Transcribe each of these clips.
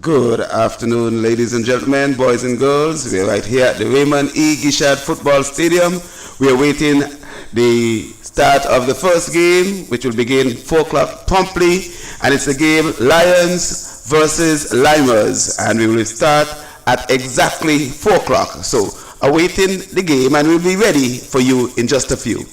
Good afternoon, ladies and gentlemen, boys and girls. We are right here at the Raymond E. Gishad Football Stadium. We are waiting the start of the first game, which will begin 4 o'clock promptly. And it's the game Lions versus Lymers. And we will start at exactly 4 o'clock. So, awaiting the game, and we'll be ready for you in just a few.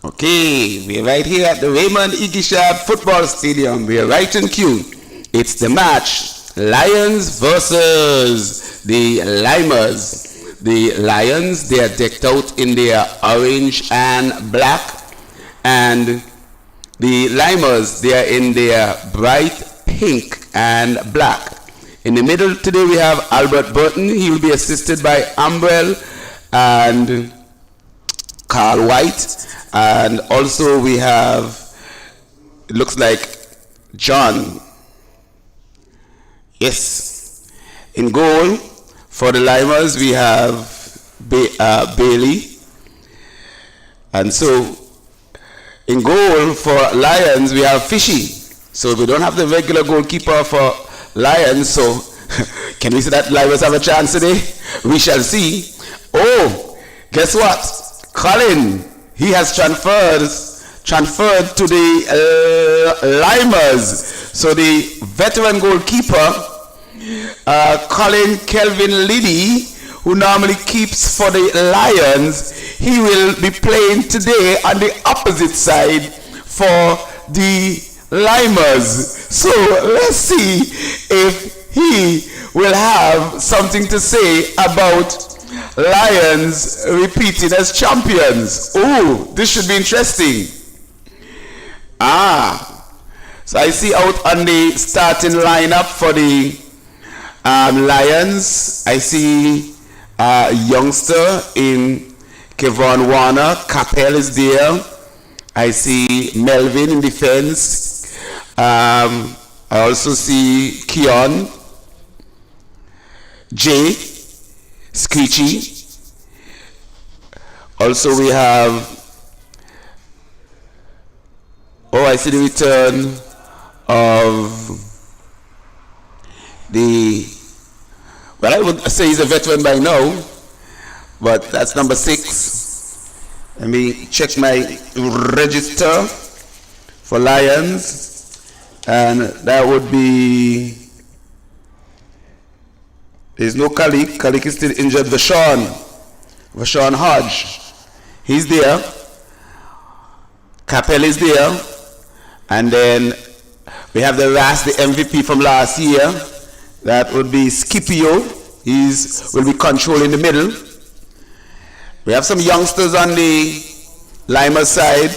Okay, we're right here at the Raymond E. Gishard Football Stadium. We're right in queue. It's the match, Lions versus the Lymers. The Lions, they are decked out in their orange and black. And the Lymers, they are in their bright pink and black. In the middle today we have Albert Burton. He will be assisted by Ambrell and Carl White. And also we have, it looks like John. Yes. In goal for the Lymers we have Bailey. And so in goal for Lions we have Fishy. So we don't have the regular goalkeeper for Lions. So can we say that Lymers have a chance today? We shall see. Oh, guess what? Colin, he has transferred to the Lymers. So the veteran goalkeeper, Colin Kelvin Liddy, who normally keeps for the Lions, he will be playing today on the opposite side for the Lymers. So let's see if he will have something to say about Lions repeating as champions. Oh, this should be interesting. So I see out on the starting lineup for the Lions, I see a youngster in Kevon Warner. Capel is there. I see Melvin in defense. I also see Keon, Jay, Screechy. Also we have, I see the return of well, I would say he's a veteran by now, but that's number 6. Let me check my register for Lions, and that would be, there's no Kalik. Kalik is still injured. Vashon Hodge, he's there. Capel is there. And then we have the MVP from last year. That would be Scipio. Will be controlling the middle. We have some youngsters on the Lymers side.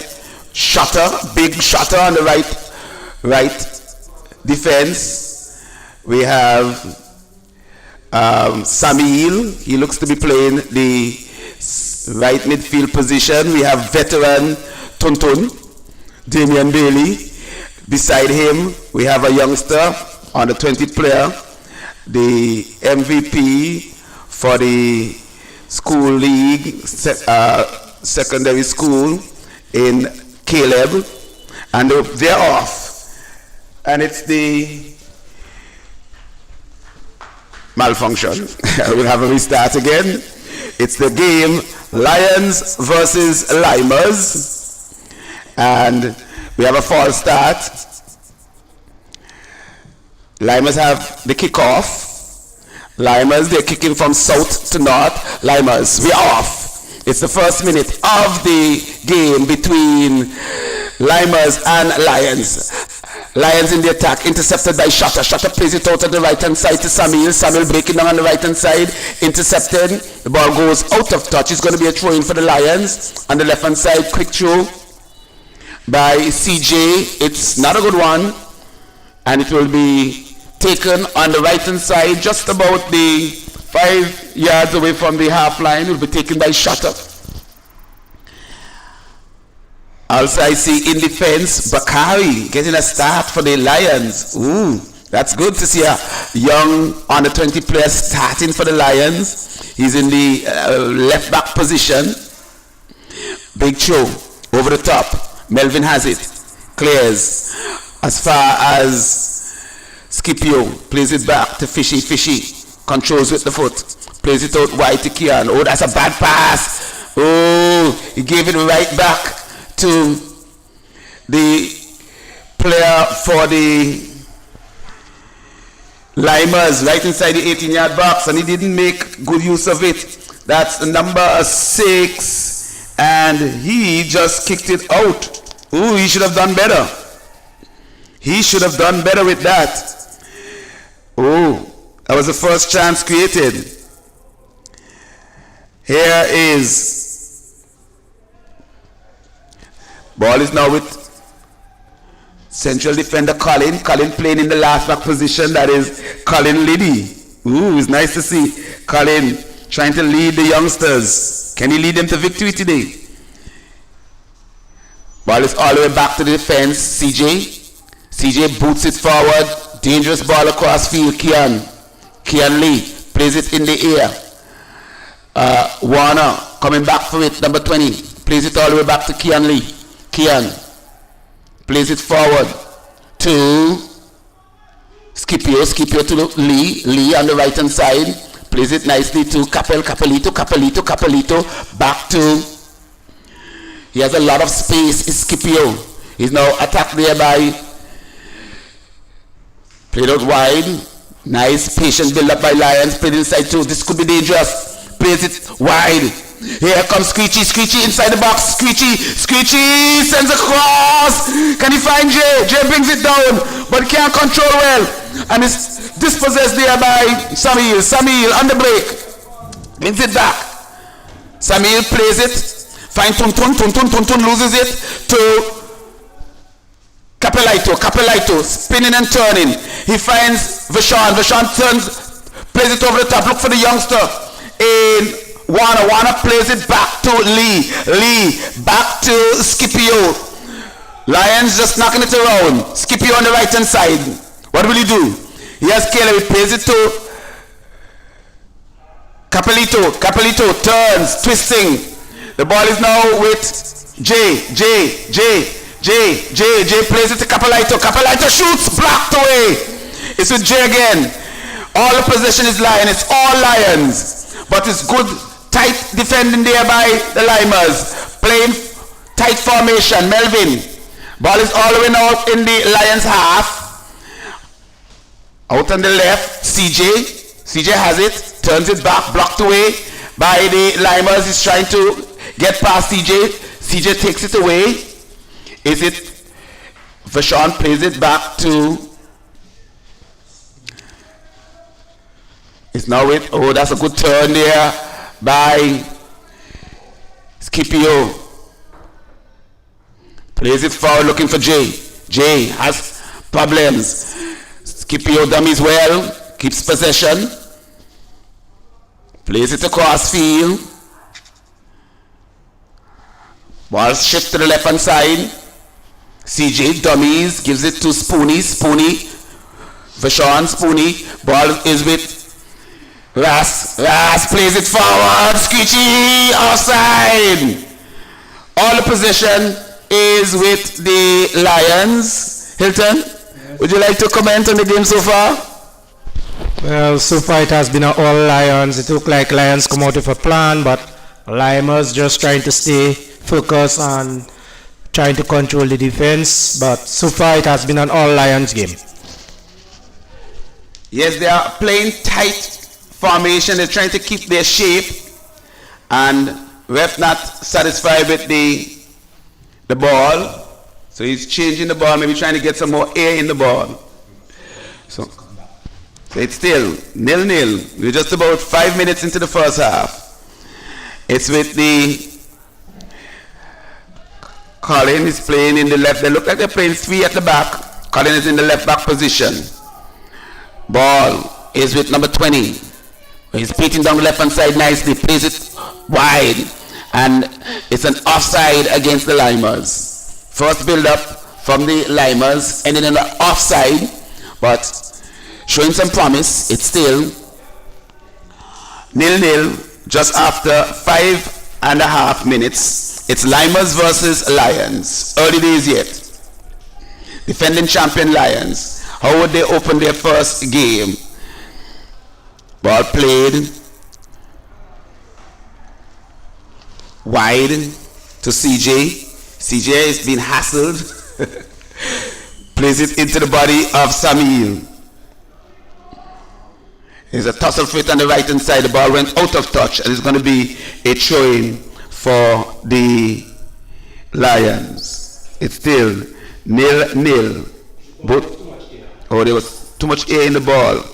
Big Shutter on the right defense. We have Samil. He looks to be playing the right midfield position. We have veteran Tuntun, Damian Bailey. Beside him, we have a youngster on the 20th player, the MVP for the school league, secondary school in Caleb, and they're off. And it's the malfunction. We'll have a restart again. It's the game Lions versus Lymers, and we have a false start. Lymers have the kickoff. Lymers, they're kicking from south to north. Lymers, we're off. It's the first minute of the game between Lymers and Lions. Lions in the attack, intercepted by Shutter. Shutter plays it out on the right-hand side to Samuel. Samuel breaking down on the right-hand side, intercepted. The ball goes out of touch. It's going to be a throw-in for the Lions. On the left-hand side, quick throw by CJ. It's not a good one. And it will be taken on the right-hand side, just about the 5 yards away from the half line. It will be taken by Shutter. Also, I see in defense, Bakari getting a start for the Lions. Ooh, that's good to see a young under 20 player starting for the Lions. He's in the left back position. Big throw over the top. Melvin has it. Clears as far as Scipio. Plays it back to Fishy. Fishy controls with the foot. Plays it out wide to Kian. Oh, that's a bad pass. Oh, he gave it right back to the player for the Lymers right inside the 18-yard box, and he didn't make good use of it. That's the number 6 and he just kicked it out. Ooh, he should have done better. He should have done better with that. Oh, that was the first chance created. Here is ball is now with central defender Colin. Colin playing in the last back position. That is Colin Liddy. Ooh, it's nice to see Colin trying to lead the youngsters. Can he lead them to victory today? Ball is all the way back to the defense. CJ boots it forward. Dangerous ball across field. Kian Lee plays it in the air. Warner coming back for it. Number 20 plays it all the way back to Kian Lee. Kian plays it forward to Scipio to Lee on the right hand side. Plays it nicely to Capelito. Back to. He has a lot of space. Is Scipio. He's now attacked there by. Played out wide. Nice patient build up by Lions. Played inside too. This could be dangerous. Plays it wide. Here comes Screechy inside the box. Screechy sends across. Can he find Jay? Jay brings it down, but can't control well. And it's dispossessed there by Samil on the break. Brings it back. Samil plays it. Finds Tuntun loses it to Capelito spinning and turning. He finds Vashon turns, plays it over the top. Look for the youngster in Warner plays it back to Lee back to Scipio. Lions just knocking it around. Scipio on the right hand side. What will he do? He has Caleb. He plays it to Capelito turns, twisting. The ball is now with Jay plays it to Capelito shoots, blocked away. It's with Jay again. All the possession is Lion. It's all Lions. But it's good tight defending there by the Lymers. Playing tight formation. Melvin. Ball is all the way now in the Lions half. Out on the left. CJ has it. Turns it back. Blocked away by the Lymers. He's trying to get past CJ. CJ takes it away. Is it Vashon plays it back to. It's now with. Oh, that's a good turn there by Scipio. Plays it forward looking for Jay. Jay has problems. Scipio dummies well. Keeps possession. Plays it across field. Ball shift to the left hand side. CJ dummies. Gives it to Spoonie. Vashon Spoonie. Ball is with Ras plays it forward. Screechy offside. All the possession is with the Lions. Hilton, yes. Would you like to comment on the game so far? Well, so far it has been all Lions. It looked like Lions come out with a plan, but Lymers just trying to stay focused on trying to control the defense. But so far it has been an all Lions game. Yes, they are playing tight formation. They're trying to keep their shape, and ref not satisfied with the ball, so he's changing the ball, maybe trying to get some more air in the ball. So it's still 0-0. We're just about 5 minutes into the first half. It's with the Colin is playing in the left. They look like they're playing three at the back. Colin is in the left back position. Ball is with number 20. He's beating down the left hand side nicely, plays it wide, and it's an offside against the Lymers. First build up from the Lymers, ending in an offside, but showing some promise. It's still 0-0 just after 5.5 minutes. It's Lymers versus Lions. Early days yet. Defending champion Lions. How would they open their first game? Ball played wide to CJ. CJ is being hassled. Plays it into the body of Samil. There's a tussle for it on the right hand side. The ball went out of touch, and it's going to be a throw-in for the Lions. It's still 0-0. There was too much air in the ball.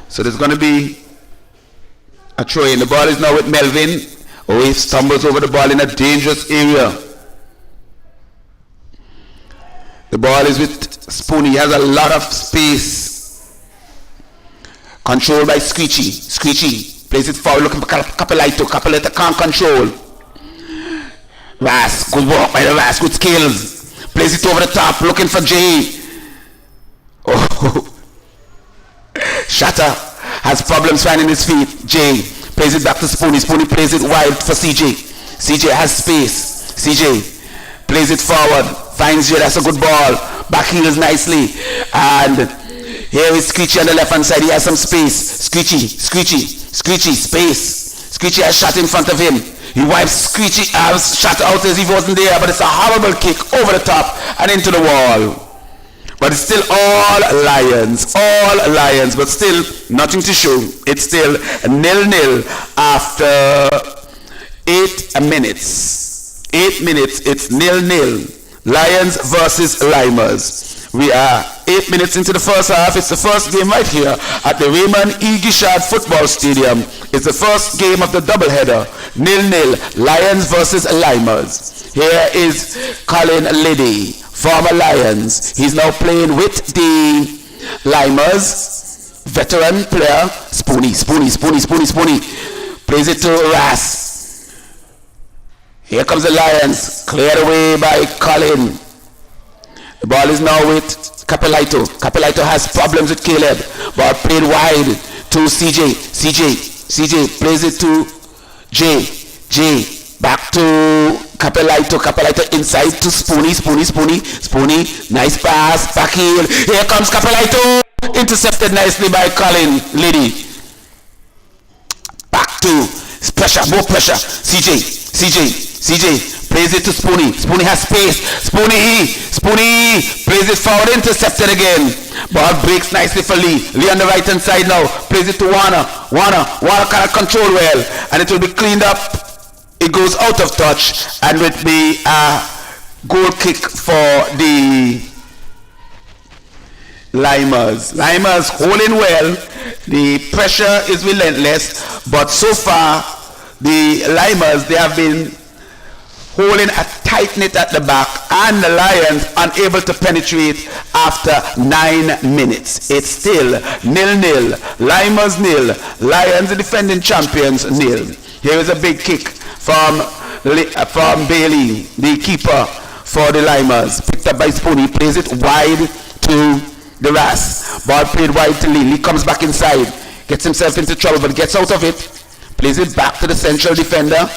So there's going to be a throw in. The ball is now with Melvin. He stumbles over the ball in a dangerous area. The ball is with Spoonie. He has a lot of space. Controlled by Screechy. Screechy plays it forward looking for Capelito. Capelito can't control. Ras, good work by the Ras, good skills. Plays it over the top looking for Jay. Shatter has problems finding his feet. Jay plays it back to Spoonie. Spoonie plays it wide for CJ. CJ has space. CJ plays it forward. Finds Jay. That's a good ball. Back heels nicely. And here is Screechy on the left hand side. He has some space. Screechy. Space. Screechy has shot in front of him. He wipes Screechy shot out as if he wasn't there. But it's a horrible kick over the top and into the wall. But it's still all Lions, but still nothing to show. It's still 0-0 after 8 minutes. 8 minutes, it's 0-0. Lions versus Lymers. We are 8 minutes into the first half. It's the first game right here at the Raymond E. Gishard Football Stadium. It's the first game of the doubleheader. 0-0, Lions versus Lymers. Here is Colin Liddy, former Lions. He's now playing with the Lymers. Veteran player, Spoonie. Plays it to Ras. Here comes the Lions, cleared away by Colin. The ball is now with Capelito. Capelito has problems with Caleb. Ball played wide to CJ. CJ plays it to J. Back to Capelito. Capelito inside to Spoonie. Spoonie. Nice pass. Back heel. Here comes Capelito. Intercepted nicely by Colin Liddy. Back to pressure. More pressure. CJ plays it to Spoonie. Spoonie has space. Spoonie plays it forward. Intercepted again. Ball breaks nicely for Lee. Lee on the right hand side now. Plays it to Warner. Warner cannot control well. And it will be cleaned up. It goes out of touch. And will be a goal kick for the Lymers. Lymers holding well. The pressure is relentless. But so far, the Lymers, they have been holding a tight knit at the back, and the Lions unable to penetrate after 9 minutes. It's still 0-0. Lymers 0. Lions, the defending champions, 0. Here is a big kick from Bailey, the keeper for the Lymers. Picked up by Spoonie. Plays it wide to the Ras. Ball played wide to Lee. Lee comes back inside. Gets himself into trouble, but gets out of it. Plays it back to the central defender.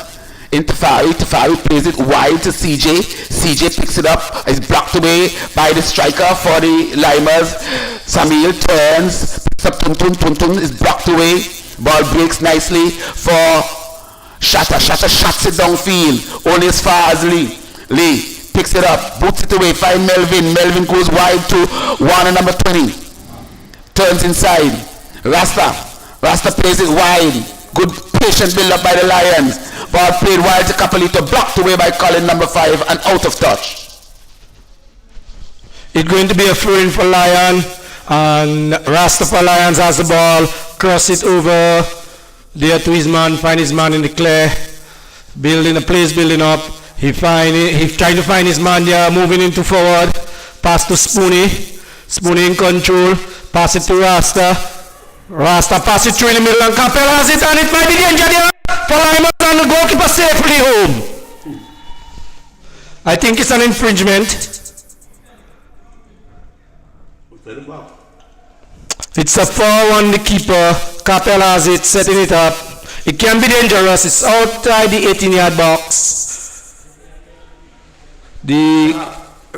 Into Tafari plays it wide to CJ. CJ picks it up. It's blocked away by the striker for the Lymers. Samuel turns. Picks up Tuntun is blocked away. Ball breaks nicely for Shatter. Shatter shuts it downfield. Only as far as Lee. Lee picks it up. Boots it away. Find Melvin. Melvin goes wide to Warner number 20. Turns inside. Rasta plays it wide. Good patient build up by the Lions. Ball played wide to Capelito, blocked away by Colin number 5 and out of touch. It's going to be a throw-in for Lion, and Rasta for Lions has the ball, cross it over there to his man, find his man in the clear, building up. He's trying to find his man there, moving into forward, pass to Spoonie in control, pass it to Rasta pass it through in the middle, and Capel has it, and it might be danger there for Lymers, and the goalkeeper safely home. I think it's an infringement. It's a foul on the keeper. Capel has it, setting it up. It can be dangerous. It's outside the 18-yard box. The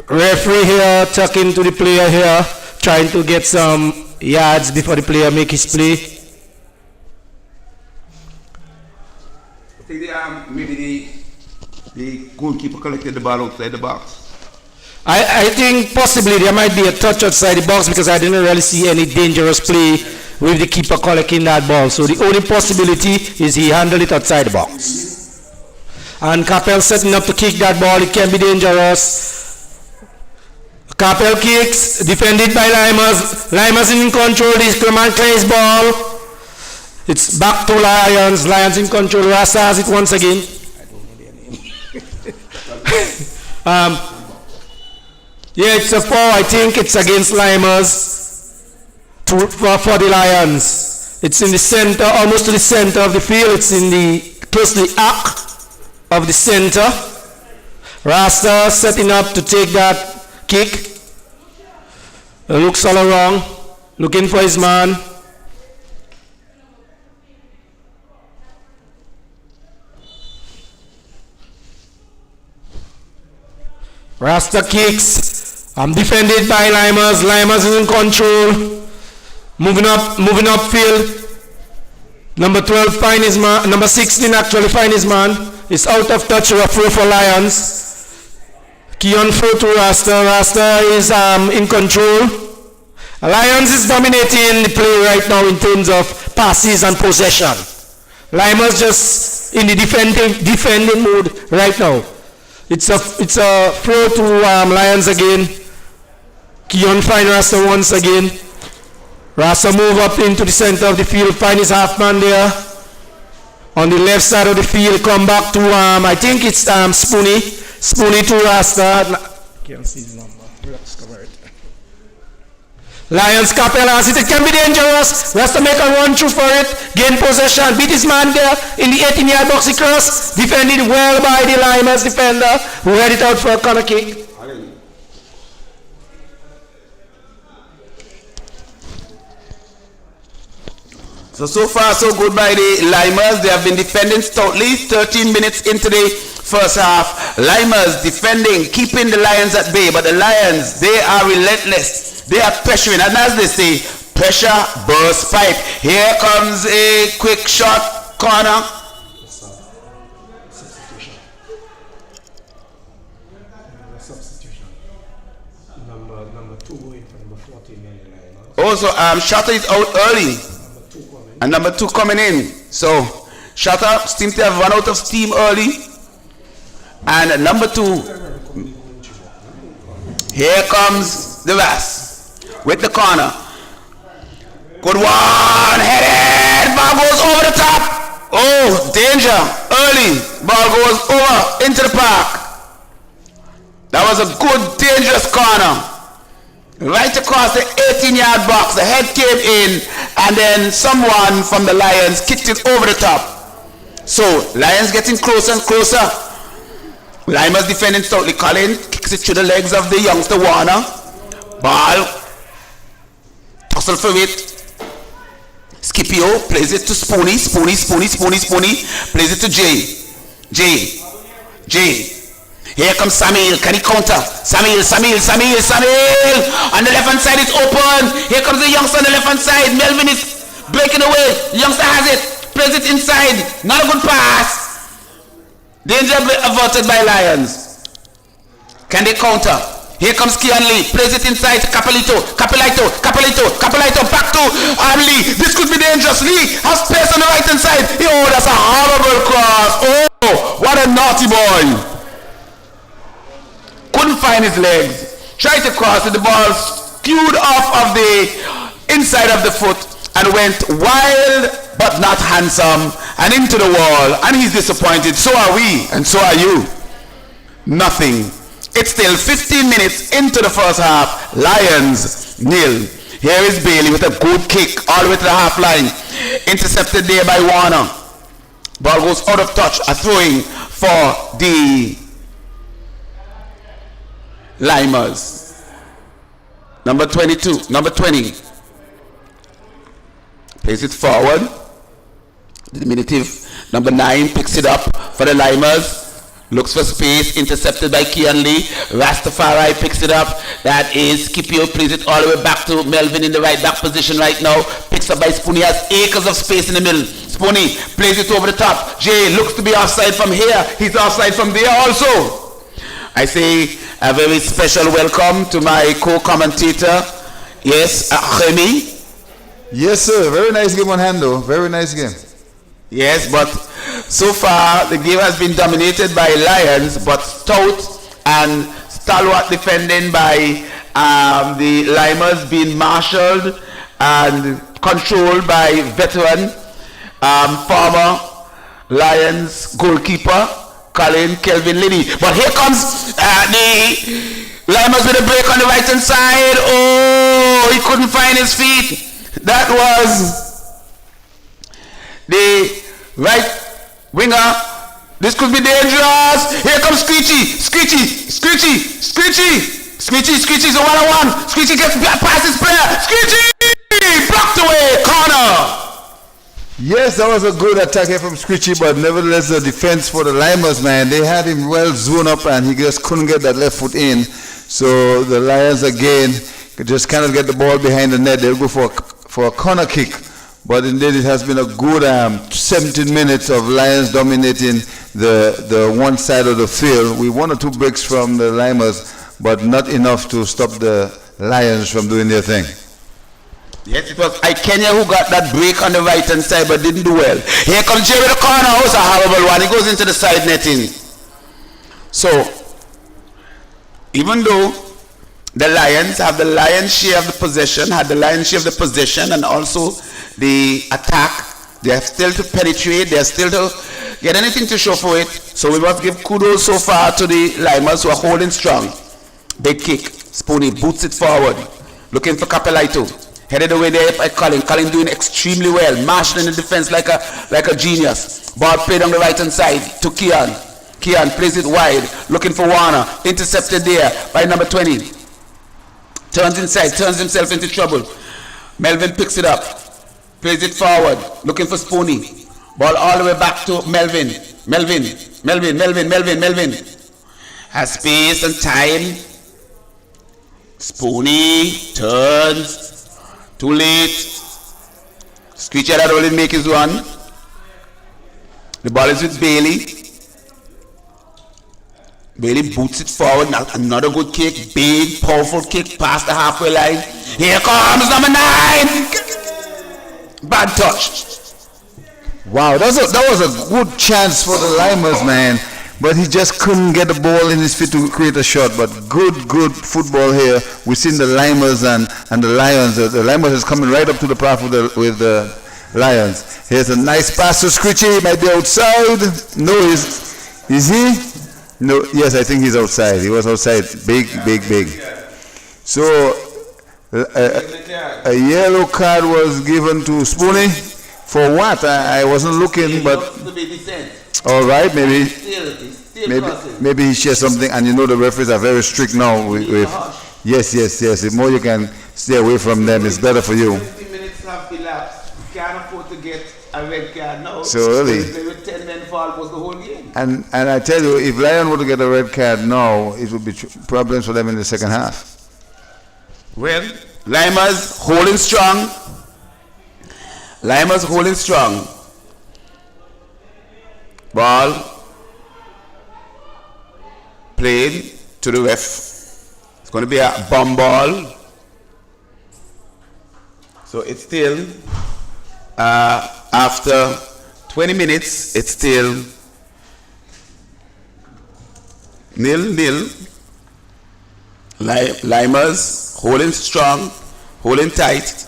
referee here talking to the player here, trying to get some yards before the player make his play. I think maybe the goalkeeper collected the ball outside the box. I think possibly there might be a touch outside the box, because I didn't really see any dangerous play with the keeper collecting that ball. So the only possibility is he handled it outside the box. And Capel setting up to kick that ball. It can be dangerous. Capel kicks, defended by Lymers. Lymers in control. This Clement Clay's ball. It's back to Lions. Lions in control. Rasta has it once again. I don't know their name. Yeah, it's a foul. I think it's against Lymers for the Lions. It's in the center, almost to the center of the field. It's in the close to the arc of the center. Rasta setting up to take that kick. Looks all around, looking for his man. Rasta kicks. Defended by Lymers. Lymers is in control. Moving upfield. Number 12 find his man. Number 16 actually find his man. It's out of touch. A throw for Lions. Keon throw to Rasta. Rasta is in control. Lions is dominating the play right now in terms of passes and possession. Lymers just in the defending mood right now. It's a throw to Lions again. Keon find Rasta once again. Rasta move up into the center of the field, find his half man there. On the left side of the field, come back to I think it's Spoony. Spoony to Rasta. Can't see his number. Let's cover it. Lions Capel has it. It can be dangerous. Rasta make a run through for it. Gain possession. Beat his man there in the 18-yard box. He cross. Defended well by the Lymers defender who headed out for a corner kick. So far so good by the Lymers. They have been defending stoutly. 13 minutes into the first half. Lymers defending, keeping the Lions at bay. But the Lions, they are relentless. They are pressuring, and as they say, pressure bursts pipe. Here comes a quick shot corner. Substitution. Number 2 going for number 14. Also, Shatter is out early, and number 2 coming in. So Shatter seems to have run out of steam early, and number 2. Here comes the Ras. With the corner. Good one. Headed. Ball goes over the top. Oh, danger. Early. Ball goes over into the park. That was a good, dangerous corner. Right across the 18-yard box. The head came in, and then someone from the Lions kicked it over the top. So, Lions getting closer and closer. Lymers defending stoutly. Colin kicks it through the legs of the youngster Warner. Ball. Tussle for it. Scipio plays it to Spoony. Plays it to Jay. Here comes Samuel. Can he counter? Samuel. On the left hand side it's open. Here comes the youngster on the left hand side. Melvin is breaking away. The youngster has it. Plays it inside. Not a good pass. Danger averted by Lions. Can they counter? Here comes Kian Lee, plays it inside to Capelito, back to Lee. This could be dangerous. Lee has space on the right hand side. Oh, that's a horrible cross. Oh, what a naughty boy. Couldn't find his legs. Tried to cross it, the ball skewed off of the inside of the foot and went wild but not handsome and into the wall. And he's disappointed. So are we, and so are you. Nothing. It's still 15 minutes into the first half. Lions 0. Here is Bailey with a good kick all the way to the half line. Intercepted there by Warner. Ball goes out of touch. A throwing for the Lymers. Number 20. Plays it forward. The diminutive number 9 picks it up for the Lymers. Looks for space, intercepted by Kian Lee. Rastafari picks it up. That is Scipio, plays it all the way back to Melvin in the right back position right now. Picks up by Spoony, has acres of space in the middle. Spoony plays it over the top. Jay looks to be offside from here. He's offside from there also. I say a very special welcome to my co-commentator. Yes, Remy. Yes, sir. Very nice game on hand, though. Very nice game. Yes, but So far, the game has been dominated by Lions, but stout and stalwart defending by the Lymers being marshaled and controlled by veteran former Lions goalkeeper Kelvin Liddy. But here comes the Lymers with a break on the right hand side. Oh, he couldn't find his feet. That was the right winger. This could be dangerous. Here comes Screechy. Screechy's a one-on-one. Screechy gets past his player. Screechy blocked away. Corner. Yes, that was a good attack here from Screechy, but nevertheless the defense for the Lymers, man, they had him well zoned up and he just couldn't get that left foot in. So the Lions again just cannot get the ball behind the net. They'll go for a corner kick. But indeed it has been a good 17 minutes of Lions dominating the one side of the field. We 1 or 2 breaks from the Lymers, but not enough to stop the Lions from doing their thing. Yes, it was Kenya who got that break on the right hand side but didn't do well. Here comes Jerry the corner. Oh, it's a horrible one. He goes into the side netting. So, even though the Lions have the lion's share of the possession, and also the attack, they are still to penetrate, they are still to get anything to show for it. So we must give kudos so far to the Lymers who are holding strong. Big kick. Spoony boots it forward. Looking for Capelito. Headed away there by Colin. Colin doing extremely well. Marshalling the defense like a genius. Ball played on the right hand side to Keon. Keon plays it wide. Looking for Warner. Intercepted there by number 20. Turns inside. Turns himself into trouble. Melvin picks it up. Plays it forward. Looking for Spoony. Ball all the way back to Melvin. Melvin. Has space and time. Spoony turns. Too late. Screechy had only make his run. The ball is with Bailey. Bailey boots it forward. Now another good kick. Big, powerful kick past the halfway line. Here comes number 9. Bad touch. Wow, that was a good chance for the Lymers, man. But he just couldn't get the ball in his feet to create a shot. But good football here. We've seen the Lymers and the Lions. The Lymers is coming right up to the path with the Lions. Here's a nice pass to Screechy. He might be outside. No, is he? No, yes, I think he's outside. He was outside. Big. So a yellow card was given to Spoony. For what? I wasn't looking, but all right, maybe he shares something. And you know the referees are very strict now. Yes. The more you can stay away from them, it's better for you. 20 minutes have elapsed. You can't afford to get a red card now. So early. They were 10 men for almost the whole game. And I tell you, if Lion were to get a red card now, it would be problems for them in the second half. Well, Lymers holding strong. Ball played to the ref. It's going to be a bomb ball. So it's still, after 20 minutes, it's still 0-0. Lymers holding strong, holding tight.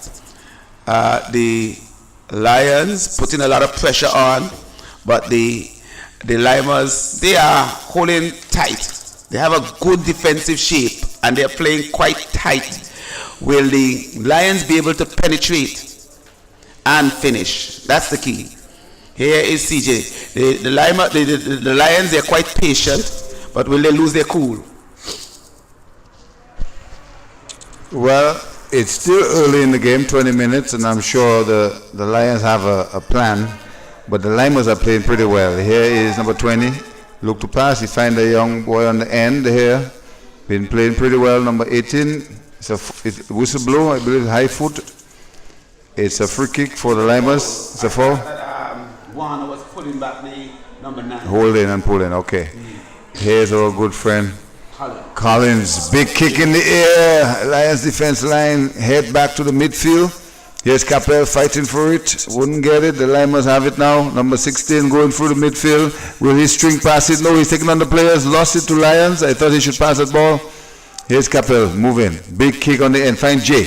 The Lions putting a lot of pressure on, but the Lymers, they are holding tight. They have a good defensive shape and they're playing quite tight. Will the Lions be able to penetrate and finish? That's the key. Here is CJ. The Lions, they're quite patient, but will they lose their cool? Well, it's still early in the game, 20 minutes, and I'm sure the Lions have a plan, but the Lymers are playing pretty well. Here is number 20. Look to pass. He find a young boy on the end here. Been playing pretty well. Number 18. It's whistle blow, I believe, high foot. It's a free kick for the Lymers. It's a foul. Warner was pulling back the number 9. Holding and pulling, okay. Here's our good friend Collins. Big kick in the air. Lions defense line head back to the midfield. Here's Capel fighting for it. Wouldn't get it. The Lymers have it now. Number 16 going through the midfield. Will he string pass it? No, he's taking on the players. Lost it to Lions. I thought he should pass that ball. Here's Capel moving. Big kick on the end. Find Jay.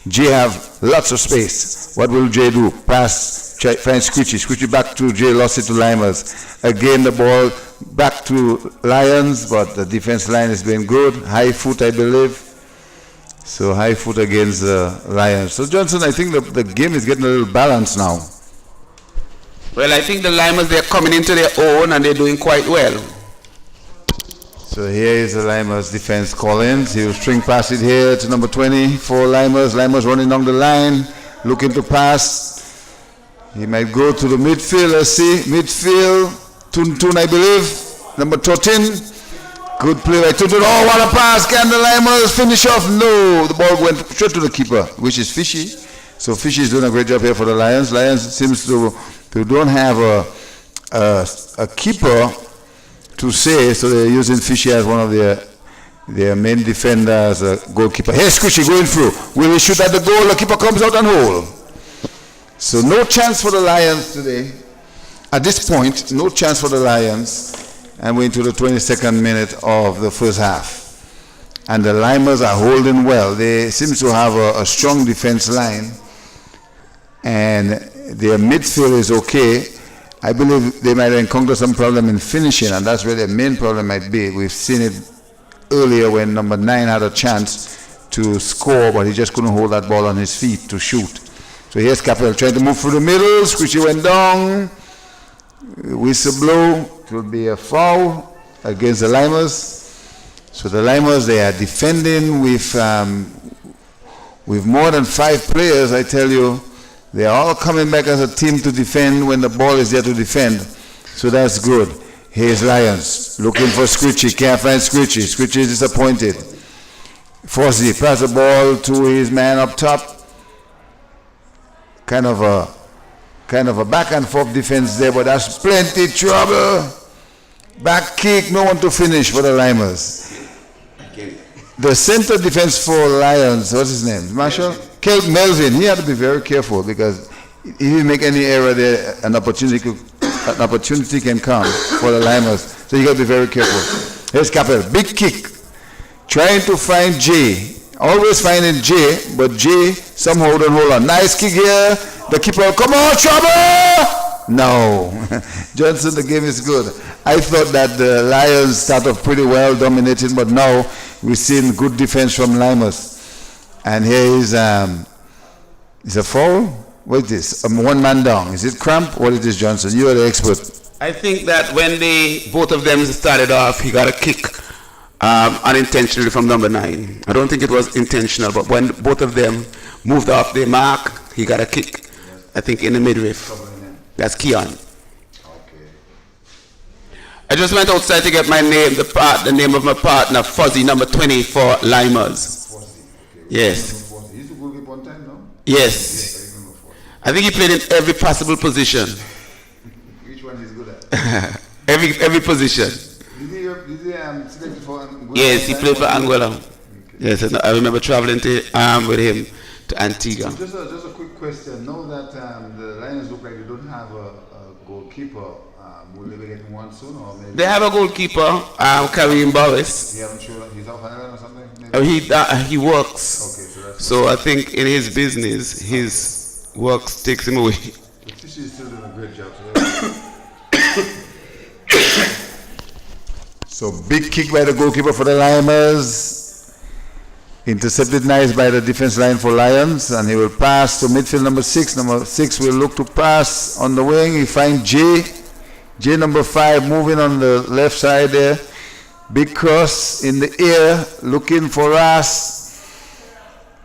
Jay have lots of space. What will Jay do? Pass. Find Scritchy. Scritchy back to Jay. Lost it to Lymers. Again the ball back to Lions, but the defense line has been good. High foot, I believe. So high foot against the Lions. So Johnson, I think the game is getting a little balanced now. Well, I think the Lymers, they're coming into their own and they're doing quite well. So here is the Lymers defense Collins. He will string pass it here to number 20 for Lymers. Lymers running down the line, looking to pass. He might go to the midfield. Let's see. Midfield. Tuntun, I believe. Number 13. Good play by Tuntun. Oh, what a pass. Can the Lymers finish off? No. The ball went straight to the keeper, which is Fishy. So Fishy is doing a great job here for the Lions. Lions seems to don't have a keeper to say, so they're using Fishy as one of their main defenders, goalkeeper. Here's Scritchy going through. Will he shoot at the goal? The keeper comes out and hold. So no chance for the Lions today. At this point, no chance for the Lions. And we're into the 22nd minute of the first half. And the Lymers are holding well. They seem to have a strong defense line. And their midfield is okay. I believe they might encounter some problem in finishing, and that's where their main problem might be. We've seen it earlier when number 9 had a chance to score, but he just couldn't hold that ball on his feet to shoot. So here's Capel trying to move through the middle. Scritchy went down. Whistle blow. It will be a foul against the Lymers. So the Lymers, they are defending with more than 5 players, I tell you. They are all coming back as a team to defend when the ball is there to defend. So that's good. Here's Lions looking for Scritchy. Can't find Scritchy. Scritchy is disappointed. Fozzie pass the ball to his man up top. Kind of a back and forth defense there, but that's plenty trouble. Back kick, no one to finish for the Lymers. The center defense for Lions, what's his name? Marshall? Melvin. He had to be very careful because if he make any error there, an opportunity can come for the Lymers. So you got to be very careful. Here's Capel. Big kick. Trying to find Jay. Always finding Jay, but Jay somehow don't hold on. Nice kick here. The keeper, come on, trouble! No. Johnson, the game is good. I thought that the Lions started off pretty well, dominating, but now we've seen good defense from Lymers. And here is a foul? What is this? One man down. Is it cramp? What is this, Johnson? You are the expert. I think that when both of them started off, he got a kick unintentionally from number 9. I don't think it was intentional, but when both of them moved off their mark, he got a kick. I think in the midriff. That's Keon. Okay. I just went outside to get my name, the name of my partner, Fuzzy, number 20 for Lymers. Fuzzy. Okay. Yes. He used to go give one time, no? Yes. I think he played in every possible position. Which one he's good at? every position. Did he select for Angola? Yes, he played for Angola. Okay. Yes, and I remember traveling with him to Antigua. So just a quick question. Now that the Lions look like they don't have a goalkeeper, will they be getting one soon? Or maybe they have a goalkeeper, Kareem Boris. He haven't showed he's off island or something? He works. Okay, so I think in his business, his work takes him away. The Fishy is still doing a great job. So big kick by the goalkeeper for the Lymers. Intercepted nice by the defense line for Lions, and he will pass to midfield number 6. Number 6 will look to pass on the wing. He finds Jay. Jay number 5 moving on the left side there. Big cross in the air, looking for us.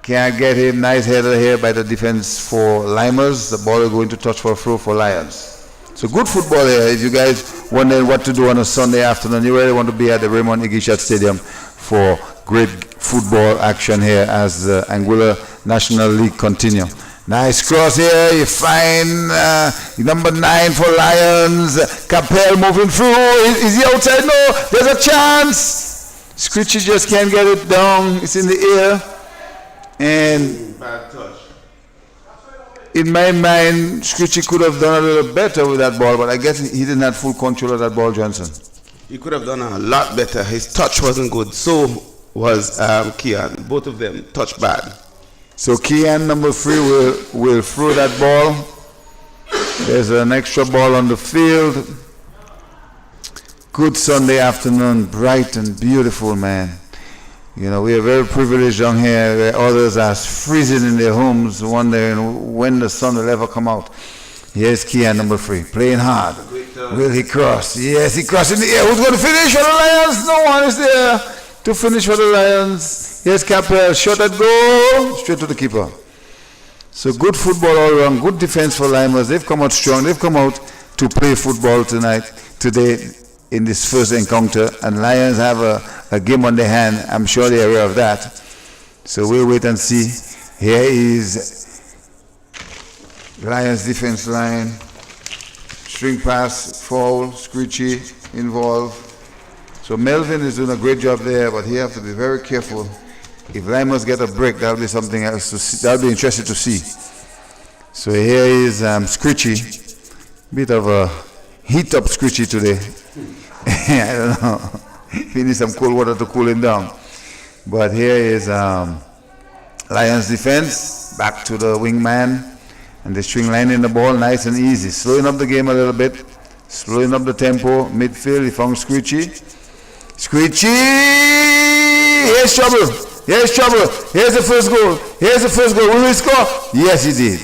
Can't get him. Nice header here by the defense for Lymers. The ball is going to touch for a throw for Lions. So good football here. If you guys wondering what to do on a Sunday afternoon, you really want to be at the Raymond Igishat Stadium for great football action here as the Anguilla National League continue. Nice cross here. You find number 9 for Lions. Capel moving through. Is he outside? No. There's a chance. Scritchy just can't get it down. It's in the air. And bad touch. in my mind, Scritchy could have done a little better with that ball, but I guess he didn't have full control of that ball, Johnson. He could have done a lot better. His touch wasn't good. So was Kian. Both of them touched bad. So Kian, number 3, will throw that ball. There's an extra ball on the field. Good Sunday afternoon, bright and beautiful, man. You know, we are very privileged down here where others are freezing in their homes, wondering when the sun will ever come out. Here's Kian, number 3, playing hard. Will he cross? Yes, he crossed in the air. Who's going to finish for the Lions? No one is there to finish for the Lions. Here's Capel, shot at goal, straight to the keeper. So good football all around, good defense for Lymers. They've come out strong. They've come out to play football today in this first encounter. And Lions have a game on their hand. I'm sure they're aware of that. So we'll wait and see. Here is Lions defense line. String pass, foul, Scritchy involved. So Melvin is doing a great job there, but he has to be very careful. If Lymers get a break, that'll be something else to see. That'll be interesting to see. So here is Scritchy. Bit of a heat up Scritchy today. I don't know. He needs some cold water to cool him down. But here is Lions defense. Back to the wingman. And the string lining the ball nice and easy. Slowing up the game a little bit. Slowing up the tempo. Midfield, he found Scritchy. Scritchy! Here's trouble. Here's trouble. Here's the first goal. Here's the first goal. Will he score? Yes, he did.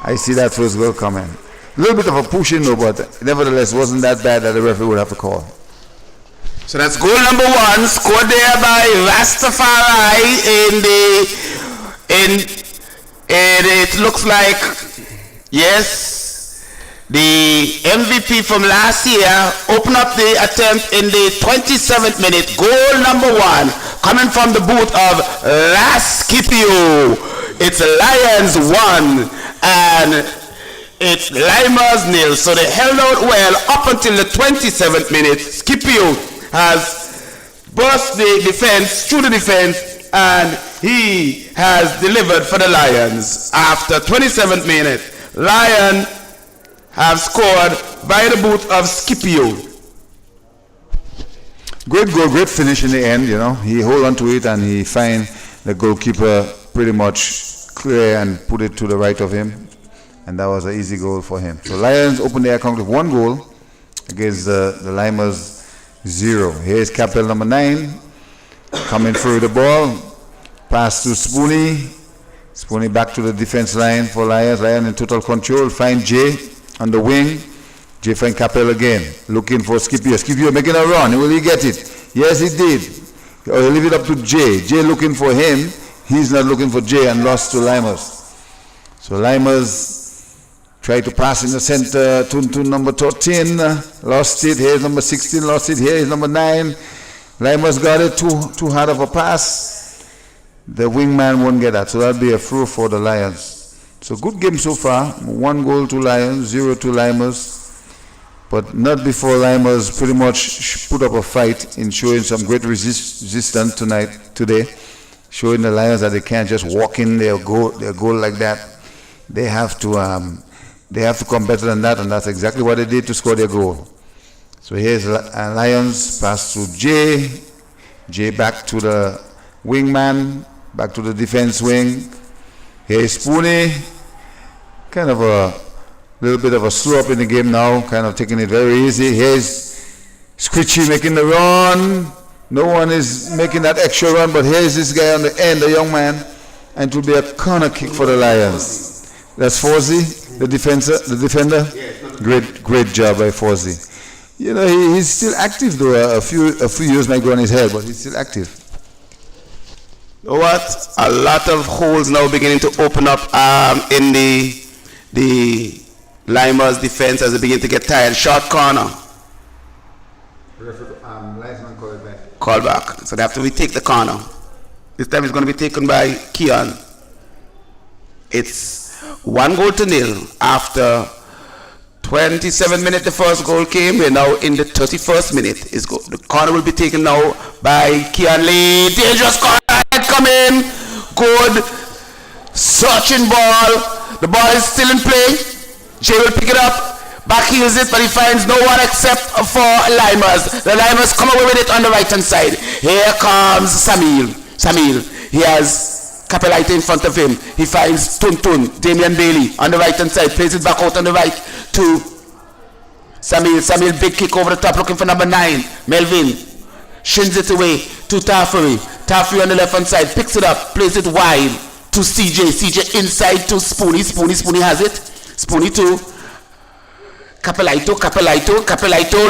I see that first goal coming. A little bit of a push in though, but nevertheless wasn't that bad that the referee would have to call. So that's goal number 1, scored there by Rastafari and it looks like, yes, the MVP from last year opened up the attempt in the 27th minute. Goal number 1 coming from the boot of Laskipio. It's Lions 1 and it's Lymers 0. So they held out well up until the 27th minute. Scipio has burst the defense, through the defense, and he has delivered for the Lions. After 27th minute, Lions have scored by the boot of Scipio. Great goal, great finish in the end, you know. He hold on to it and he find the goalkeeper pretty much clear and put it to the right of him. And that was an easy goal for him. So Lions opened their account with 1 goal against the Lymers 0. Here's Capel number 9 coming through the ball. Pass to Spoony. Spoony back to the defense line for Lions. Lions in total control. Find Jay on the wing. Jay find Capel again. Looking for Scipio. Scipio making a run. Will he get it? Yes, he did. He'll leave it up to Jay. Jay looking for him. He's not looking for Jay and lost to Lymers. So Lymers tried to pass in the center. Tuntun number 13. Lost it. Here's number 16. Lost it. Here is number 9. Lymers got it. Too hard of a pass. The wingman won't get that, so that'll be a throw for the Lions. So good game so far. 1 goal to Lions, 0 to Lymers. But not before Lymers pretty much put up a fight in showing some great resistance today, showing the Lions that they can't just walk in their goal like that. They have to come better than that, and that's exactly what they did to score their goal. So here's Lions pass to Jay. Jay back to the wingman. Back to the defense wing. Here's Spoony. Kind of a little bit of a slow up in the game now. Kind of taking it very easy. Here's Scritchy making the run. No one is making that extra run, but here's this guy on the end, the young man. And it will be a corner kick for the Lions. That's Forsey, the defender. Great job by Forsey. You know, he's still active though. A few years might go on his head, but he's still active. You know what? A lot of holes now beginning to open up in the Lymers defense as they begin to get tired. Short corner. Linesman call it back. Call back. So they have to retake the corner. This time it's going to be taken by Kian. It's 1-0 after 27 minutes the first goal came. We're now in the 31st minute. The corner will be taken now by Kian Lee. Dangerous corner coming. Good searching ball. The ball is still in play. Jay will pick it up. Back heels it, but he finds no one except for Lymers. The Lymers come away with it on the right hand side. Here comes Samil. He has Capelito in front of him. He finds Tuntun, Damian Bailey on the right hand side. Plays it back out on the right to Samil, big kick over the top, looking for number 9. Melvin shins it away to Tafuri. Tafuri on the left hand side, picks it up, plays it wide to CJ. CJ inside to Spoonie. Spoonie has it. Spoonie to Capelito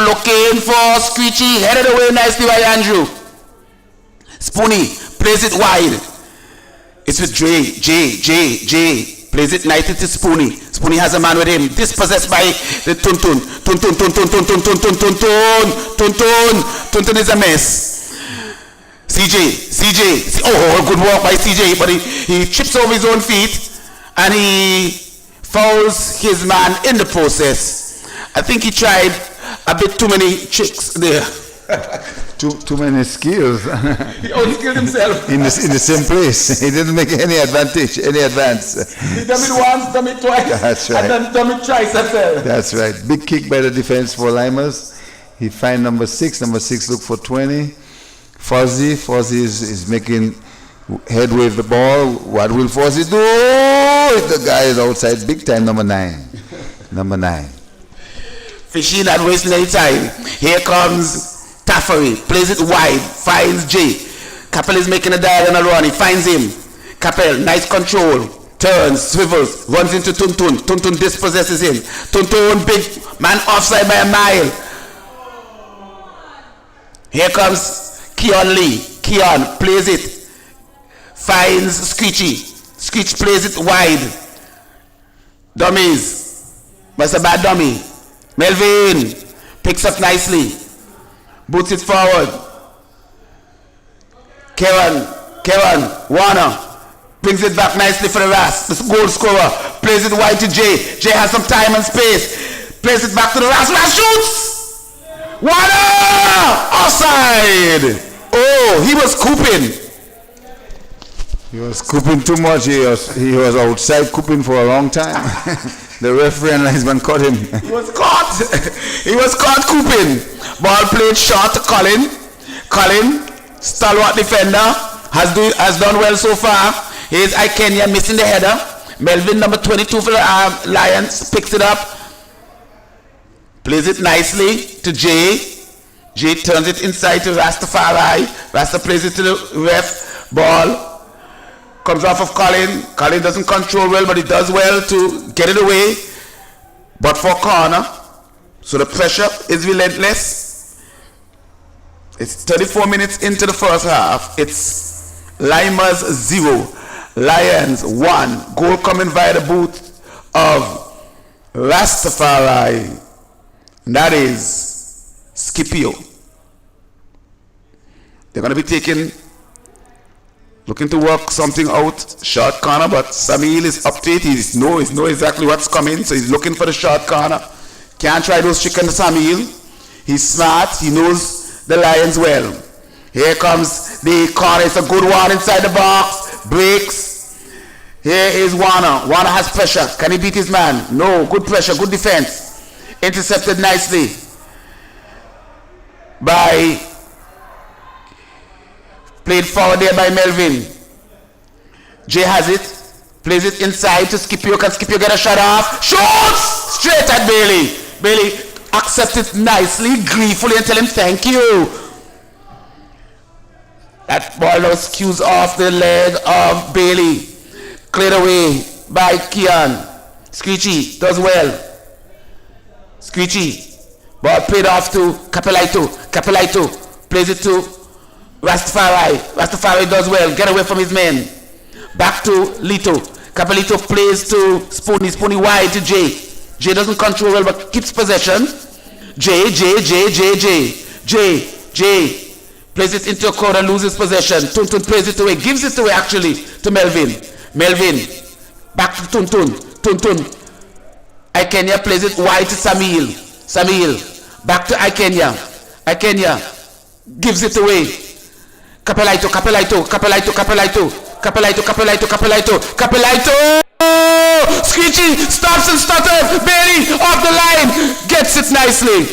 looking for Screechy, headed away nicely by Andrew. Spoonie plays it wide. It's with Jay. Plays it nicely to Spoonie. Spoonie has a man with him. Dispossessed by the Tuntun. Tuntun is a mess. CJ. Oh, good work by CJ, but he trips over his own feet and he fouls his man in the process. I think he tried a bit too many tricks there. Too many skills. He only killed himself. in the same place. He didn't make any advance. He done it once, done it twice. That's right. And then done it twice as well. That's right. Big kick by the defense for Lymers. He find number 6. Number 6 look for 20. Fozzie is making headway with the ball. What will Fozzie do? The guy is outside big time. Number 9. Number 9. Fishy not wasting any time. Here comes Tafari, plays it wide, finds Jay. Capel is making a diagonal run, he finds him. Capel, nice control, turns, swivels, runs into Tuntun. Tuntun dispossesses him. Tuntun, big man offside by a mile. Here comes Keon Lee. Keon plays it, finds Screechy. Screech plays it wide. Dummies, that's a bad dummy. Melvin picks up nicely, boots it forward. Kevin Warner brings it back nicely for the Ras, the goal scorer. Plays it wide to Jay. Jay has some time and space. Plays it back to the Ras. Ras shoots. Warner offside. Oh, he was cooping. He was cooping too much. He was outside cooping for a long time. The referee and linesman caught him. He was caught cooping. Ball played short to Colin. Colin, stalwart defender, has done well so far. Here's Ikenya missing the header. Melvin, number 22 for the Lions, picks it up. Plays it nicely to Jay. Jay turns it inside to Rastafari. Rasta plays it to the ref. Ball comes off of Colin. Colin doesn't control well, but he does well to get it away. But for corner. So the pressure is relentless. It's 34 minutes into the first half. It's Lymers 0, Lions 1. Goal coming via the boot of Rastafari. And that is Scipio. They're going to be looking to work something out, short corner, but Samil is up to it. He knows exactly what's coming, so he's looking for the short corner. Can't try those tricks on Samil. He's smart, he knows the Lions well. Here comes the corner, it's a good one inside the box, breaks. Here is Warner. Warner has pressure. Can he beat his man? No, good pressure, good defense. Intercepted nicely by played forward there by Melvin. Jay has it. Plays it inside to Scipio. Can Scipio get a shot off? Shoots! Straight at Bailey. Bailey accepts it nicely, gleefully, and tell him thank you. That ball now skews off the leg of Bailey. Cleared away by Keon. Screechy does well. Screechy. Ball played off to Capelito. Capelito plays it to Rastafari. Rastafari does well. Get away from his men. Back to Lito. Capelito plays to Spoonie. Spoonie wide to Jay. Jay doesn't control well but keeps possession. Jay plays it into a corner, loses possession. Tuntun plays it away, gives it away actually to Melvin. Melvin back to Tuntun. Ikenya plays it wide to Samil back to Ikenya gives it away. Capelito Screechy stops and stutters. Bailey off the line. Gets it nicely.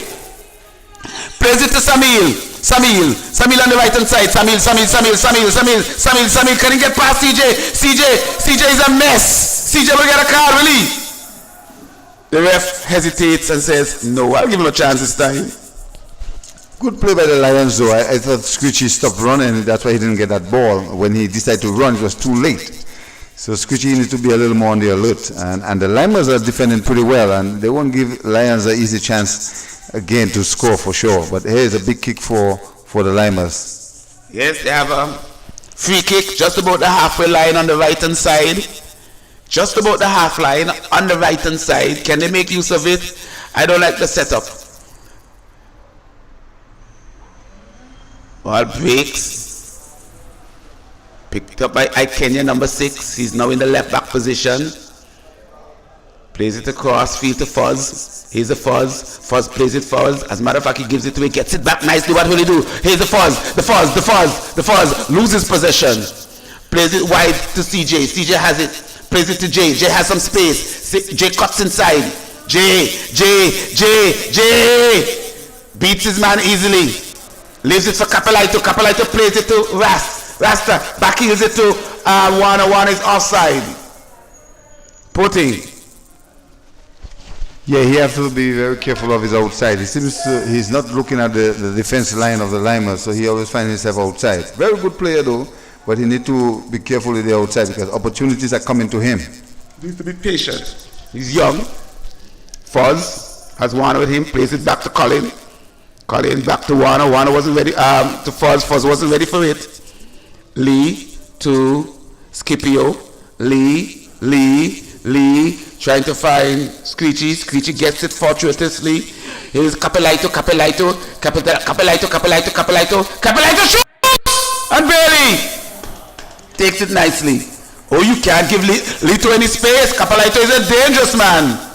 Plays it to Samil. Samil on the right hand side. Samil. Can he get past CJ? CJ is a mess. CJ will get a card, will he? The ref hesitates and says, no, I'll give him a chance this time. Good play by the Lions, though. I thought Screechy stopped running. That's why he didn't get that ball. When he decided to run, it was too late. So Screechy needs to be a little more on the alert. And the Lymers are defending pretty well, and they won't give Lions an easy chance again to score for sure. But here's a big kick for the Lymers. Yes, they have a free kick just about the halfway line on the right-hand side. Just about the half line on the right-hand side. Can they make use of it? I don't like the setup. Ball breaks. Picked up by Kenya, number 6. He's now in the left back position. Plays it across field to Fuzz. Here's the Fuzz. Fuzz plays it Fuzz. As a matter of fact, he gives it away, gets it back nicely. What will he do? Here's the Fuzz. The Fuzz loses possession. Plays it wide to CJ. CJ has it. Plays it to Jay. Jay has some space. Jay cuts inside. Jay. Beats his man easily. Leaves it for Capelito. Capelito plays it to Rasta. Back heels it to Warner. Warner is offside. Putting. Yeah, he has to be very careful of his outside. He seems he's not looking at the defense line of the Lymers, so he always finds himself outside. Very good player though, but he needs to be careful with the outside because opportunities are coming to him. He needs to be patient. He's young. Fuzz has Warner with him, plays it back to Colin. Colin back to Warner. Warner wasn't ready to Fuzz. Fuzz wasn't ready for it. Lee to Scipio. Lee. Trying to find Screechy. Screechy gets it fortuitously. Here's Capelito shoots! And Bailey takes it nicely. Oh, you can't give Lito any space. Capelito is a dangerous man.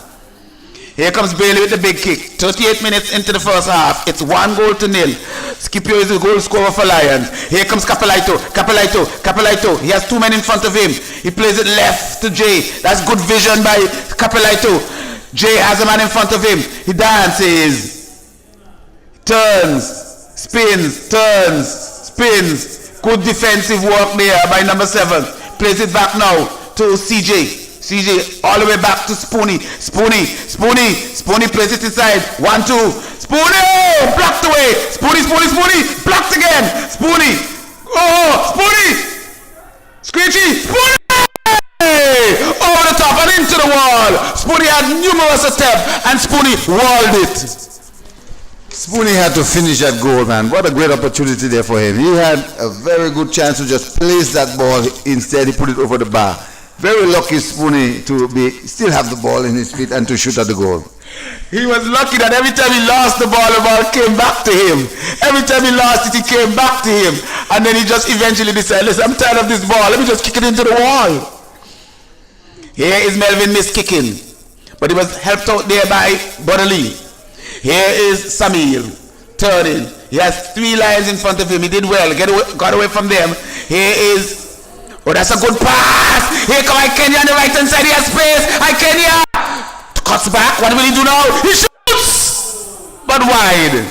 Here comes Bailey with the big kick. 38 minutes into the first half. It's 1-0. Scipio is the goal scorer for Lions. Here comes Capelito. He has 2 men in front of him. He plays it left to Jay. That's good vision by Capelito. Jay has a man in front of him. He dances. Turns. Spins. Good defensive work there by number 7. Plays it back now to CJ all the way back to Spoonie plays it inside. 1-2. Spoonie blocked away. Spoonie blocked again. Spoonie. Screechy. Spoonie over the top and into the wall. Spoonie had numerous attempts and Spoonie walled it. Spoonie had to finish that goal, man. What a great opportunity there for him. He had a very good chance to just place that ball. Instead, he put it over the bar. Very lucky Spoonie to still have the ball in his feet and to shoot at the goal. He was lucky that every time he lost the ball came back to him. Every time he lost it, it came back to him. And then he just eventually decided, listen, I'm tired of this ball. Let me just kick it into the wall. Here is Melvin miss kicking. But he was helped out there by Bodley. Here is Samir turning. He has 3 Lions in front of him. He did well. Got away from them. Here is... Oh, that's a good pass. Here come Kenya on the right-hand side. He has space. Kenya cuts back. What will he do now? He shoots, but wide.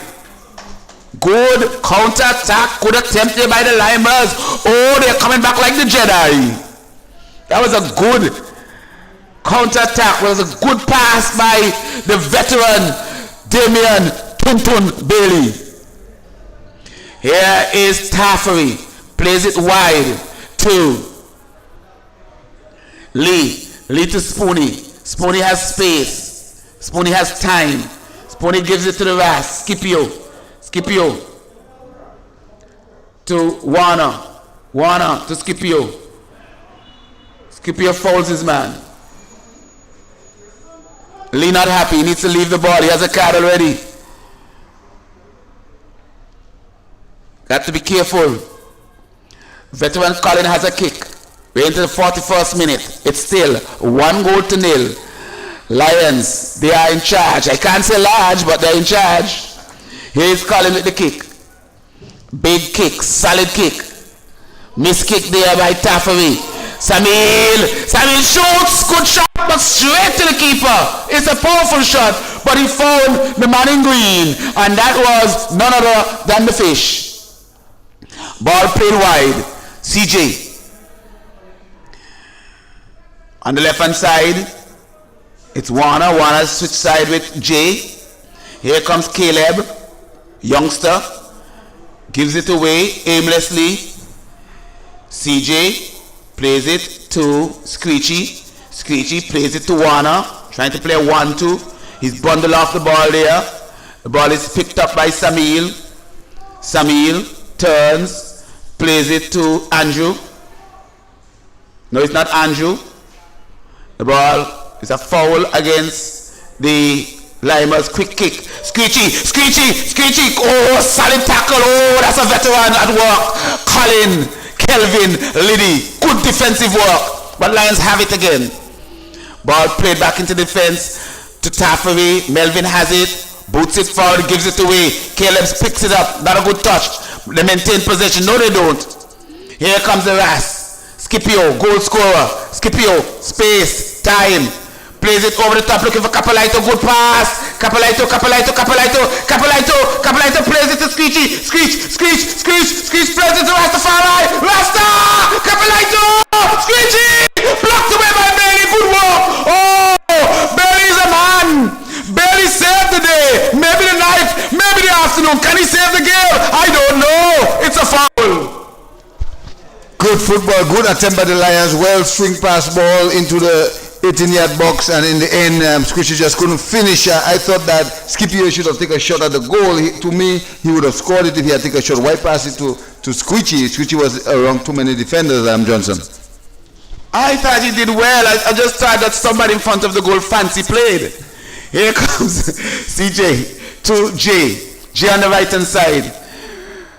Good counter-attack. Good attempt there by the Lymers. Oh, they're coming back like the Jedi. That was a good counter-attack. It was a good pass by the veteran Damian Tuntun Bailey. Here is Taffery. Plays it wide. To Lee to Spoonie. Spoonie has space. Spoonie has time. Spoonie gives it to the Ras. Scipio to Warner to Scipio. Scipio fouls his man. Lee not happy. He needs to leave the ball. He has a card already. Got to be careful. Veteran Colin has a kick. We're into the 41st minute. It's still 1-0. Lions, they are in charge. I can't say large, but they're in charge. Here is Colin with the kick. Big kick, solid kick. Miss kick there by Taffery. Samil shoots. Good shot. but straight to the keeper. It's a powerful shot, but he found the man in green, and that was none other than the fish. Ball played wide. CJ. On the left hand side, it's Warner. Warner switch side with Jay. Here comes Caleb, youngster. Gives it away aimlessly. CJ plays it to Screechy. Screechy plays it to Warner. Trying to play a 1-2. He's bundled off the ball there. The ball is picked up by Samil. Samil turns, plays it to Andrew. No, it's not Andrew. The ball is a foul against the Lymers. Quick kick. Screechy, Screechy, Screechy. Oh, solid tackle. Oh, that's a veteran at work. Colin, Kelvin, Liddy. Good defensive work. But Lions have it again. Ball played back into defense to Taffery. Melvin has it. Boots it forward, gives it away. Caleb picks it up. Not a good touch. They maintain possession. No, they don't. Here comes the Ras. Scipio, goal scorer. Scipio, space, time. Plays it over the top, looking for Capelito. Good pass. Capelito, Capelito, Capelito, Capelito, Capelito plays it to Screechy. Screech, Screech, Screech, Screech plays it to Rastafari. Rasta! Capelito! Screechy! Blocked away by Bailey. Good work. Oh! Bailey's a man. Bailey saved the day. Maybe the night, maybe the afternoon. Can he save the game? I don't know. It's a foul. Good football, good attempt by the Lions. Well swing pass ball into the 18-yard box, and in the end, Screechy just couldn't finish. I thought that Scipio should have taken a shot at the goal. To me, he would have scored it if he had taken a shot. Why pass it to Screechy? Screechy was around too many defenders, Johnson. I thought he did well. I just thought that somebody in front of the goal fancy played. Here comes CJ to J. J on the right hand side.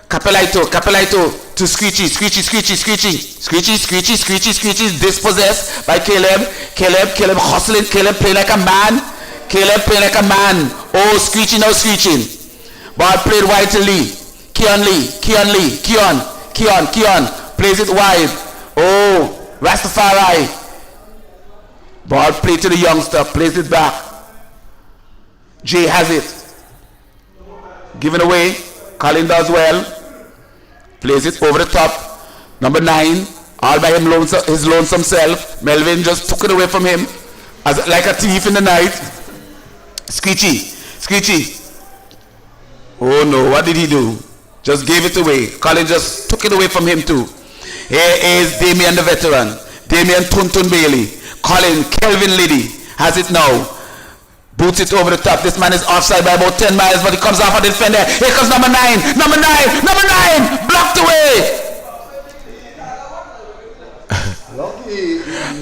Capelito, Capelito to Screechy, Screechy, Screechy, Screechy, Screechy, Screechy, Screechy, Screechy, dispossessed by Caleb. Caleb hustling, Caleb playing like a man. Caleb playing like a man. Oh, Screechy now screeching. Ball played wide to Lee. Keon Lee, Keon Lee, Keon, plays it wide. Oh, Rastafari. Ball played to the youngster, plays it back. Jay has it. Given away. Colin does well. Plays it over the top. Number 9. All by his lonesome self. Melvin just took it away from him. Like a thief in the night. Screechy. Screechy. Oh no, what did he do? Just gave it away. Colin just took it away from him too. Here is Damien the veteran. Damien Tuntun Bailey. Colin, Kelvin Liddy has it now. Boots it over the top. This man is offside by about 10 miles, but he comes off a defender. Here comes number 9. Number 9. Number 9. Blocked away.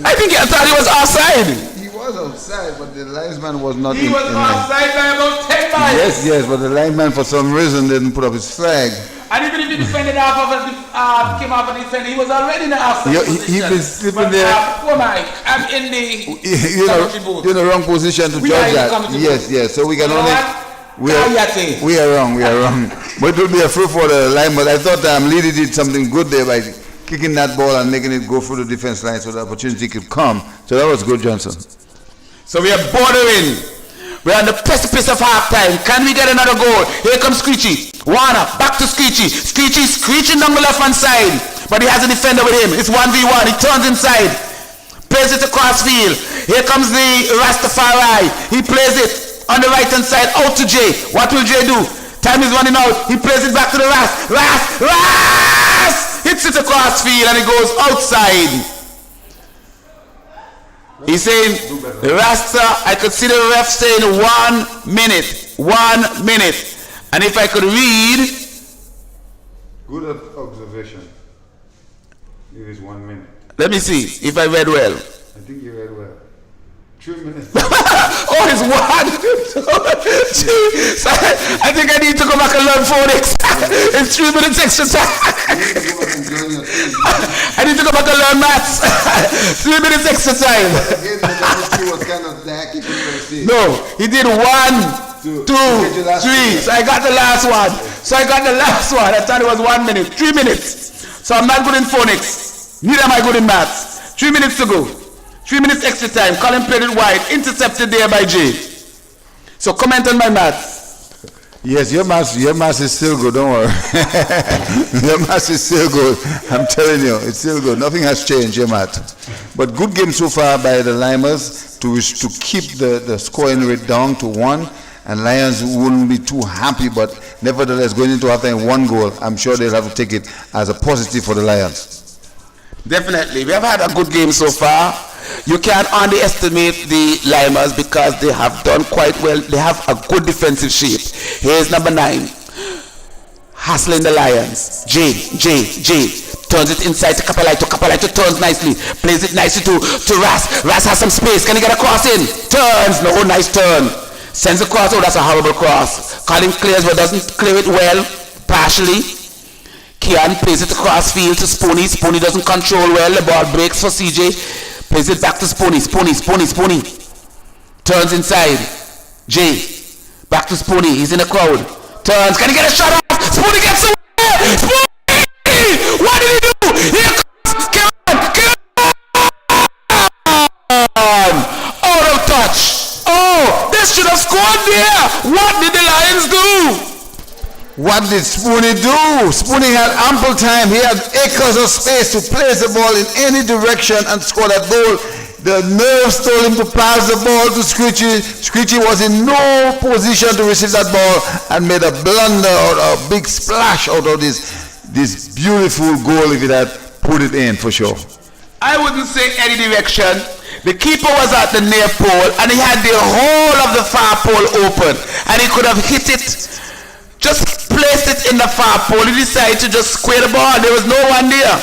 I thought he was offside. He was outside, but the linesman was not. He was offside by about 10 miles. Yes, but the linesman for some reason didn't put up his flag. And even if he defended off of came off of the defender, he was already in the offside position. He's been sleeping there. Poor Mike, I'm in the you're in the wrong position to judge that. Yes. So we can only. We are wrong. But it will be a free for the line. But I thought Liddy did something good there by kicking that ball and making it go through the defense line so the opportunity could come. So that was good, Johnson. So we are bordering. We're on the precipice of halftime. Can we get another goal? Here comes Screechy. Warner, back to Screechy. Screechy screeching down the left hand side. But he has a defender with him. It's 1v1. He turns inside. Plays it across field. Here comes the Rastafari. He plays it on the right hand side out to Jay. What will Jay do? Time is running out. He plays it back to the Ras. Hits it across field and it goes outside. He's saying, Rasta, I could see the ref saying 1 minute. 1 minute. And if I could read. Good observation. It is 1 minute. Let me see if I read well. I think you read well. 2 minutes. Oh, it's 1, 2, 3. So I think I need to go back and learn phonics. It's 3 minutes extra time. I need to go back and learn maths. 3 minutes extra time. No, he did 1, 2, 3. So I got the last one. I thought it was 1 minute. 3 minutes. So I'm not good in phonics. Neither am I good in maths. 3 minutes to go. 3 minutes extra time. Colin played it wide. Intercepted there by Jay. So comment on my math. Yes, your mass is still good, don't worry. Your mass is still good. I'm telling you, it's still good. Nothing has changed, your math. But good game so far by the Lymers to keep the scoring rate down to 1. And Lions wouldn't be too happy, but nevertheless, going into halftime 1 goal, I'm sure they'll have to take it as a positive for the Lions. Definitely. We have had a good game so far. You can't underestimate the Lymers because they have done quite well. They have a good defensive shape. Here's number 9. Hassling the Lions. J. Turns it inside to Kapalaito. Kapalaito turns nicely. Plays it nicely to Ras. Ras has some space. Can he get a cross in? Turns. No, nice turn. Sends a cross. Oh, that's a horrible cross. Colin clears but doesn't clear it well. Partially. Kian plays it across field to Spoony. Spoony doesn't control well. The ball breaks for CJ. Plays it back to Spoony. Turns inside. J. Back to Spoony. He's in the crowd. Turns. Can he get a shot off? Spoony gets away. Spoony! What did he do? Here comes Kian. Out of touch. Oh, they should have scored there. What did the Lions do? What did Spoony do? Spoony had ample time. He had acres of space to place the ball in any direction and score that goal. The nerves told him to pass the ball to Screechy. Screechy was in no position to receive that ball and made a blunder or a big splash out of this beautiful goal if he had put it in for sure. I wouldn't say any direction. The keeper was at the near pole and he had the whole of the far pole open and he could have hit it. Just placed it in the far pole. He decided to just square the ball. There was no one there.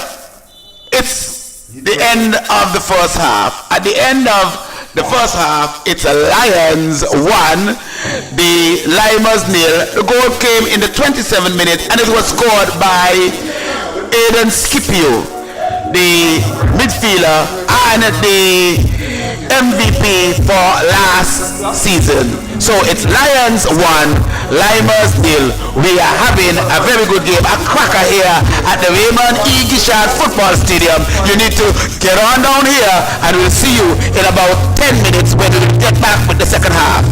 It's the end of the first half. At the end of the first half, it's a Lions 1, the Lymers 0. The goal came in the 27th minute and it was scored by Aiden Scipio, the midfielder and the MVP for last season. So it's Lions 1, Lymers 0. We are having a very good game, a cracker here at the Raymond E. Gishard Football Stadium. You need to get on down here and we'll see you in about 10 minutes when we will get back with the second half.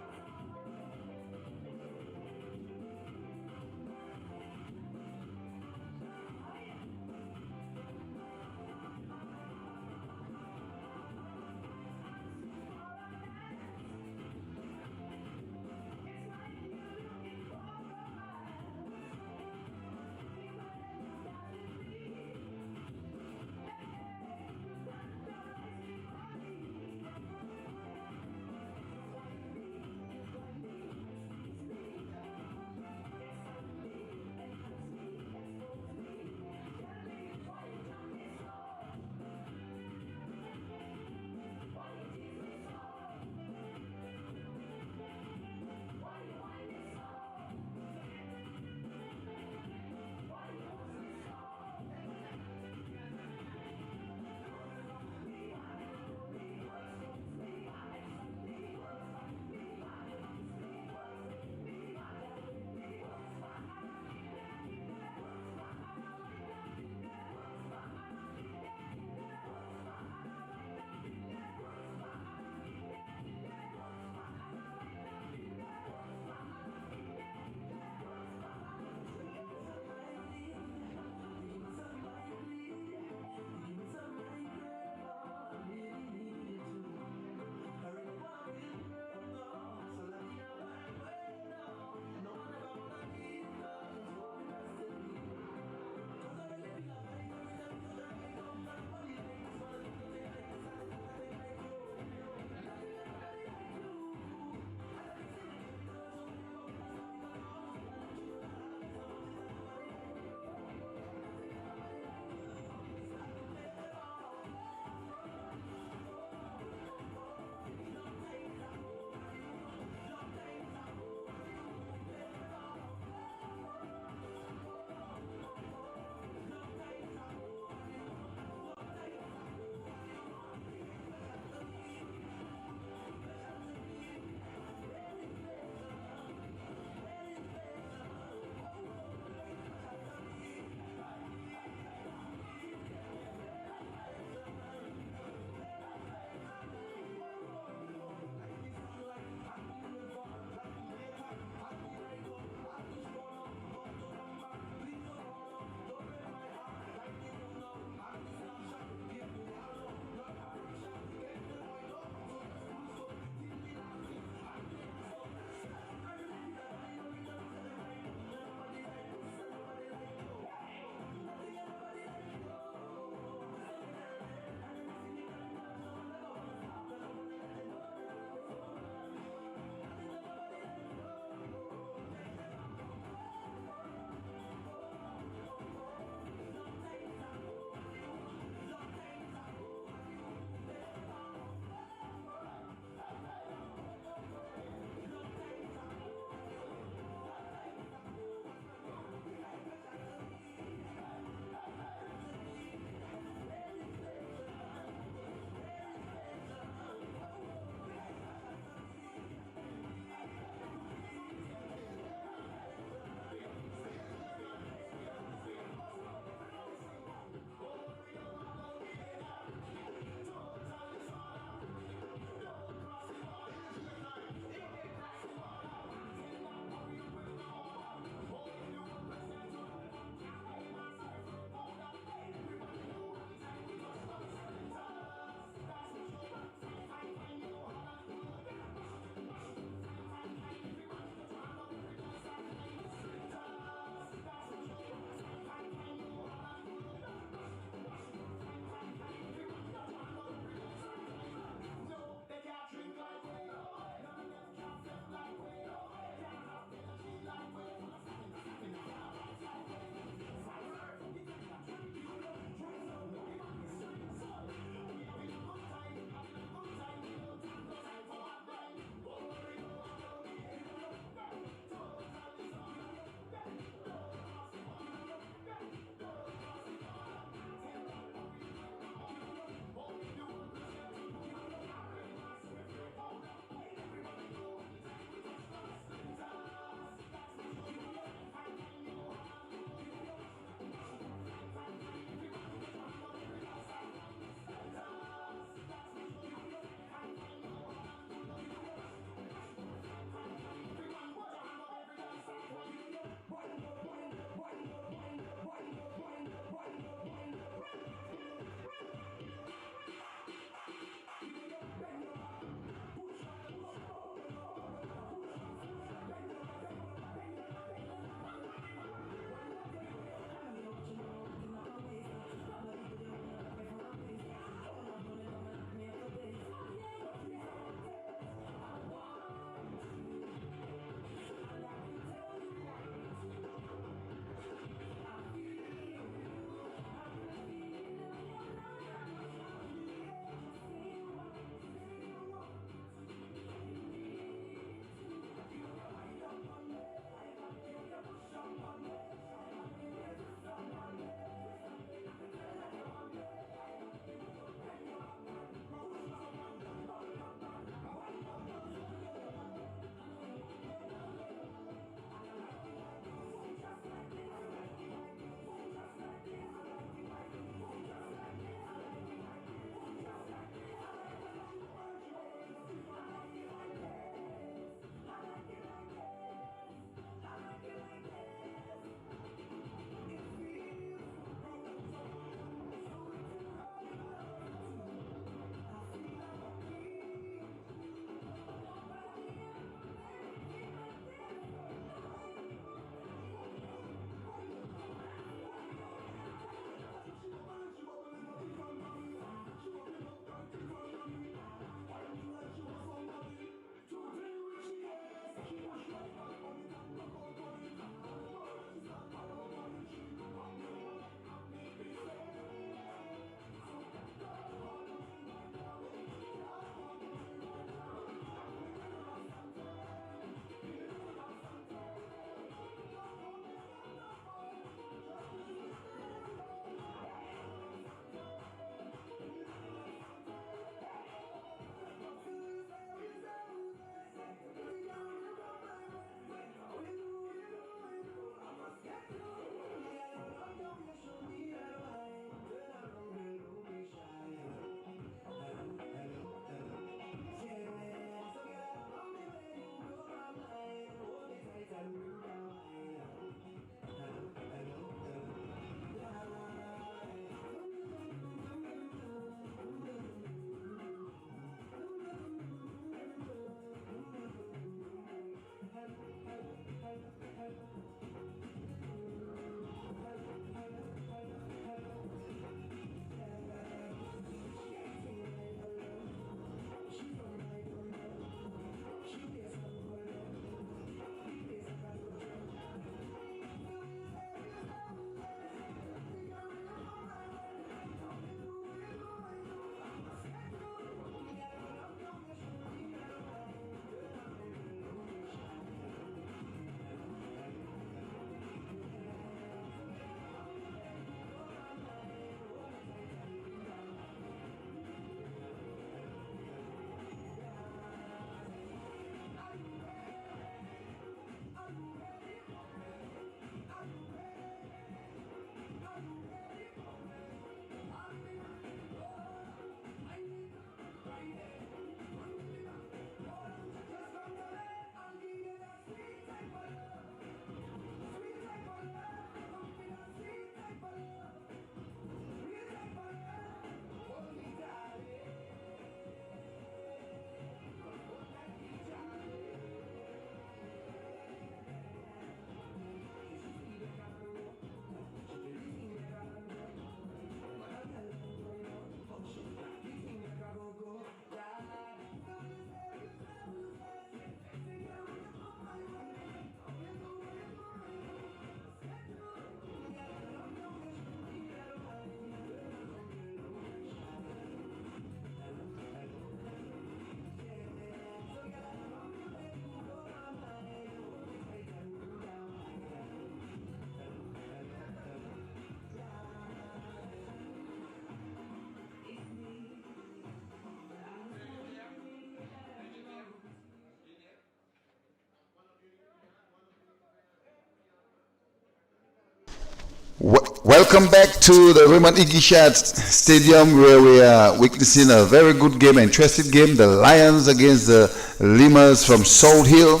Welcome back to the Raymond Igishad Stadium, where we are witnessing a very good game, interesting game. The Lions against the Lymers from South Hill.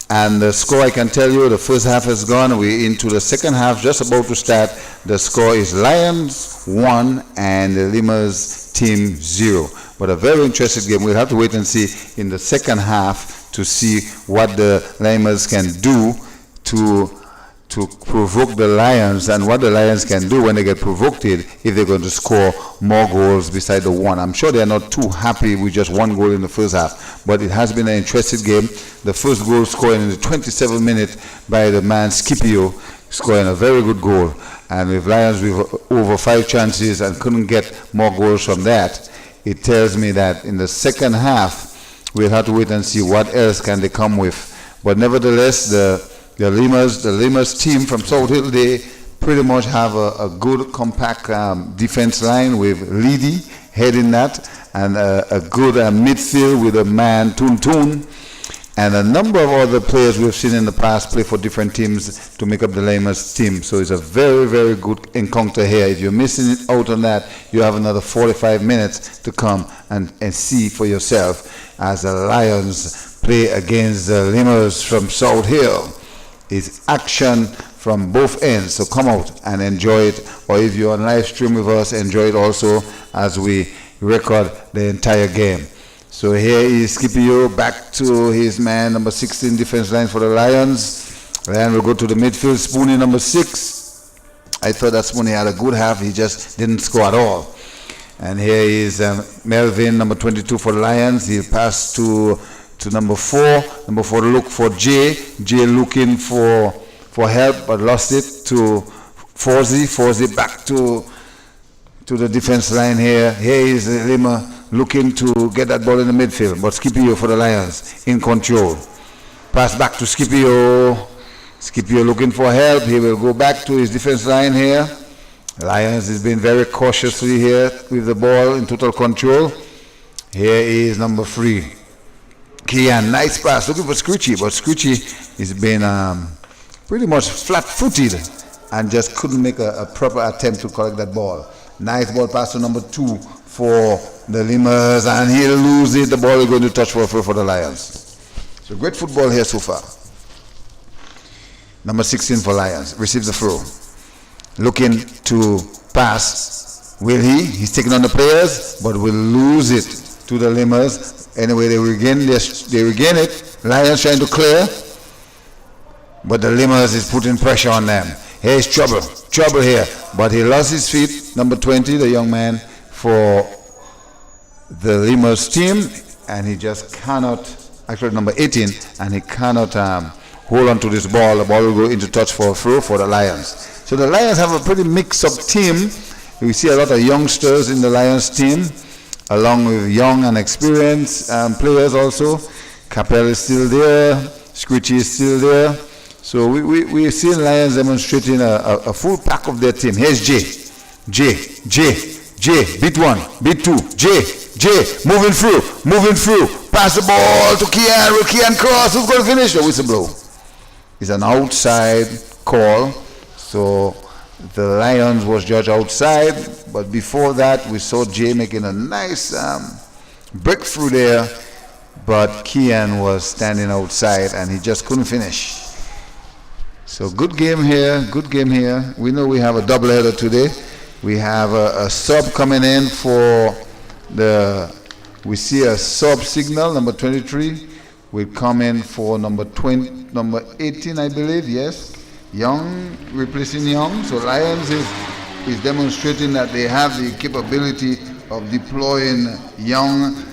And the score, I can tell you, the first half has gone. We're into the second half, just about to start. The score is Lions 1 and the Lymers team 0. But a very interesting game. We'll have to wait and see in the second half to see what the Lymers can do to provoke the Lions, and what the Lions can do when they get provoked if they're going to score more goals beside the one. I'm sure they're not too happy with just one goal in the first half, but it has been an interesting game. The first goal scored in the 27th minute by the man Scipio, scoring a very good goal. And with Lions with over 5 chances and couldn't get more goals from that, it tells me that in the second half we'll have to wait and see what else can they come with. But nevertheless, the Lymers team from South Hill, they pretty much have a good compact defense line with Leedy heading that, and a good midfield with a man Toon, and a number of other players we've seen in the past play for different teams to make up the Lymers team. So it's a very, very good encounter here. If you're missing out on that, you have another 45 minutes to come and see for yourself as the Lions play against the Lymers from South Hill. It's action from both ends, so come out and enjoy it, or if you're on live stream with us, enjoy it also as we record the entire game. So here is Scipio back to his man, number 16 defense line for the Lions. Then we'll go to the midfield, Spoonie, number 6. I thought that Spoonie had a good half, he just didn't score at all. And here is Melvin, number 22 for the Lions. He'll pass to number 4. Number 4 look for Jay. Jay looking for help but lost it to Forzy. Forzy back to the defense line here. Here is Lima looking to get that ball in the midfield. But Scipio for the Lions in control. Pass back to Scipio. Scipio looking for help. He will go back to his defense line here. Lions is being very cautiously here with the ball in total control. Here is number 3. Kian, nice pass, looking for Scritchy, but Scritchy has been pretty much flat-footed and just couldn't make a proper attempt to collect that ball. Nice ball pass to number 2 for the Lymers, and he'll lose it. The ball is going to touch for the Lions. So great football here so far. Number 16 for Lions receives the throw. Looking to pass. Will he? He's taking on the players, but will lose it to the Lymers. Anyway, they regain it. Lions trying to clear, but the Lymers is putting pressure on them. Here's trouble here, but he lost his feet. Number 20, the young man for the Lymers team, and he just cannot. Actually, number 18, and he cannot hold on to this ball. The ball will go into touch for a throw for the Lions. So the Lions have a pretty mixed-up team. We see a lot of youngsters in the Lions team, along with young and experienced players also. Capel is still there. Scritchy is still there. So we've seen Lions demonstrating a full pack of their team. Here's J. Beat 1, beat 2. J. Moving through. Pass the ball to Kian. Will Kian cross? Who's going to finish? The whistle blow. It's an outside call. So the Lions was judged outside, but before that we saw Jay making a nice breakthrough there, but Kian was standing outside and he just couldn't finish. So good game here. We know we have a doubleheader today. We have a sub coming in for we see a sub signal, number 23 will come in for number 18, I believe, yes. Young replacing Young. So Lions is demonstrating that they have the capability of deploying young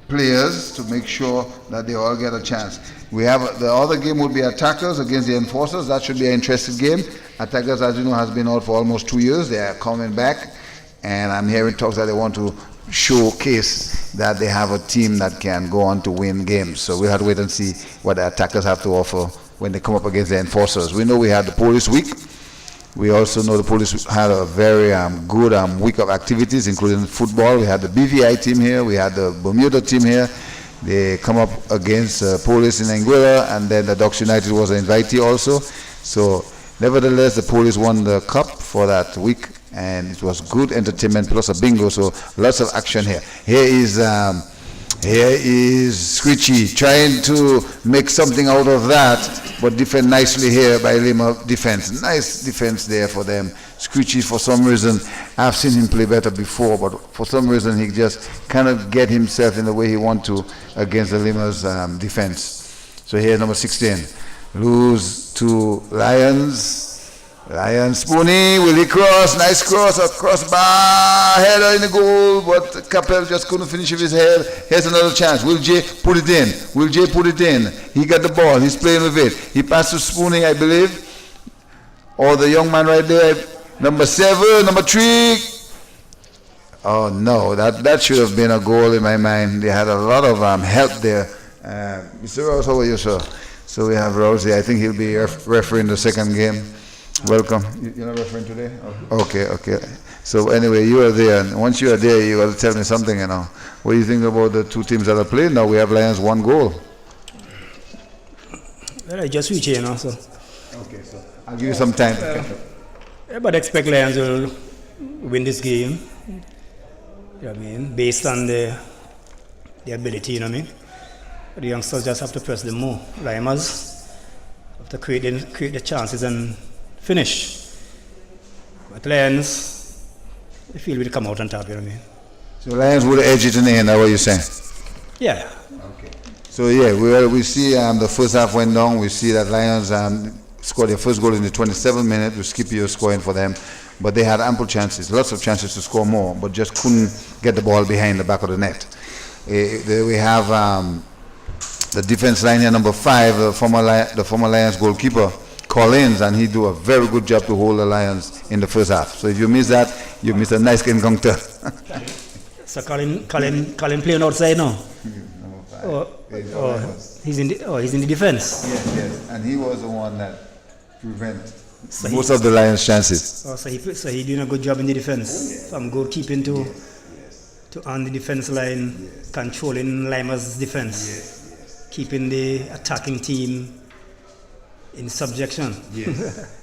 players to make sure that they all get a chance. We have the other game would be Attackers against the Enforcers. That should be an interesting game. Attackers, as you know, has been out for almost 2 years. They are coming back, and I'm hearing talks that they want to showcase that they have a team that can go on to win games. So we'll have to wait and see what the Attackers have to offer when they come up against the Enforcers. We know we had the Police Week. We also know the Police had a very good week of activities, including football. We had the BVI team here. We had the Bermuda team here. They come up against Police in Anguilla, and then the Ducks United was an invitee also. So Nevertheless, the police won the cup for that week, and it was good entertainment plus a bingo. So lots of action here. Here is Screechy trying to make something out of that, but defend nicely here by Lima defense. Nice defense there for them. Screechy, for some reason, I've seen him play better before, but for some reason he just cannot get himself in the way he wants to against the Lima's defense. So here's number 16. Lose to Lions. Lions, Spoonie, will he cross? Nice cross, across bar, header in the goal, but Capel just couldn't finish with his head. Here's another chance. Will Jay put it in? Will Jay put it in? He got the ball, he's playing with it. He passed to Spoonie, I believe. Or the young man right there, number 7, number 3. Oh no, that should have been a goal in my mind. They had a lot of help there. Mr. Rose, how are you, sir? So we have Rose here. I think he'll be refereeing the second game. Welcome. You're not referring today? Okay. So anyway, you are there, and once you are there, you got to tell me something, you know. What do you think about the two teams that are playing now? We have Lions 1 goal. Well, I just reached here now, so. Okay, so I'll give you some time. But I expect Lions will win this game. You know what I mean? Based on the ability, you know what I mean? The youngsters just have to press them more. Lymers have to create the chances and finish. But Lions, the field will come out on top, you know what I mean? So Lions would edge it in the end, that's what you're saying? Yeah. Okay. So yeah, we see the first half went down. We see that Lions scored their first goal in the 27th minute with Scipio scoring for them. But they had ample chances, lots of chances to score more, but just couldn't get the ball behind the back of the net. We have the defense line here, number 5, the former Lions goalkeeper, Collins, and he do a very good job to hold the Lions in the first half. So if you miss that, you miss a nice encounter. So Colin playing outside now? He's in the defense. Yes, and he was the one that prevent most of the Lions' chances. So he doing a good job in the defense, from goalkeeping to on the defense line, controlling Lymers' defense, keeping the attacking team in subjection.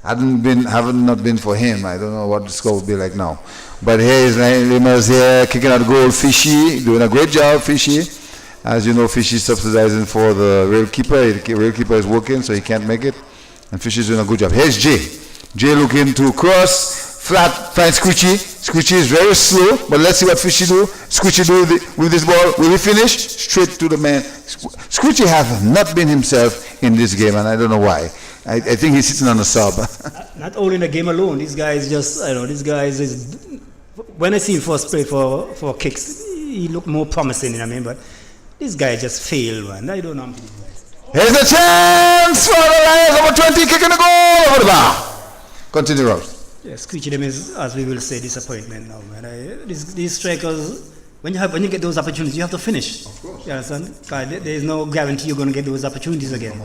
Haven't not been for him, I don't know what the score would be like now. But here is Lymers here kicking out goal. Fishy doing a great job. Fishy, as you know, Fishy subsidizing for the rail keeper. The rail keeper is working, so he can't make it. And Fishy's doing a good job. Here's Jay. Jay looking to cross, flat, finds Screechy. Screechy is very slow, but let's see what Fishy do. Screechy do with this ball. Will he finish? Straight to the man. Screechy has not been himself in this game, and I don't know why. I think he's sitting on the sub. Not only in the game alone, this guy is just, this guy is, when I see him first play for kicks, he looked more promising, you know what I mean? But this guy just failed, man. I don't know how to do this. Here's the chance for the Lions, number 20, kicking the goal over the bar. Continue, Ross. Yes, Screechy them is, as we will say, disappointment now, man. These strikers, when you get those opportunities, you have to finish. Of course. You understand? There is no guarantee you're going to get those opportunities again.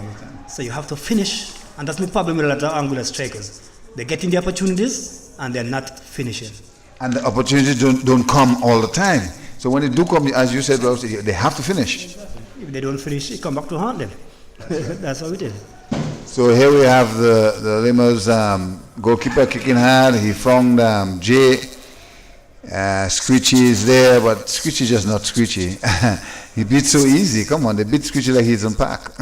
So you have to finish, and that's my problem with a lot of angular strikers. They're getting the opportunities, and they're not finishing. And the opportunities don't come all the time. So when they do come, as you said, Ross, they have to finish. If they don't finish, it come back to haunt them. That's how it is. So here we have the Lymers goalkeeper kicking hard. He found Jay. Screechy is there, but Screechy is just not Screechy. He beats so easy. Come on, they beat Screechy like he's on pack.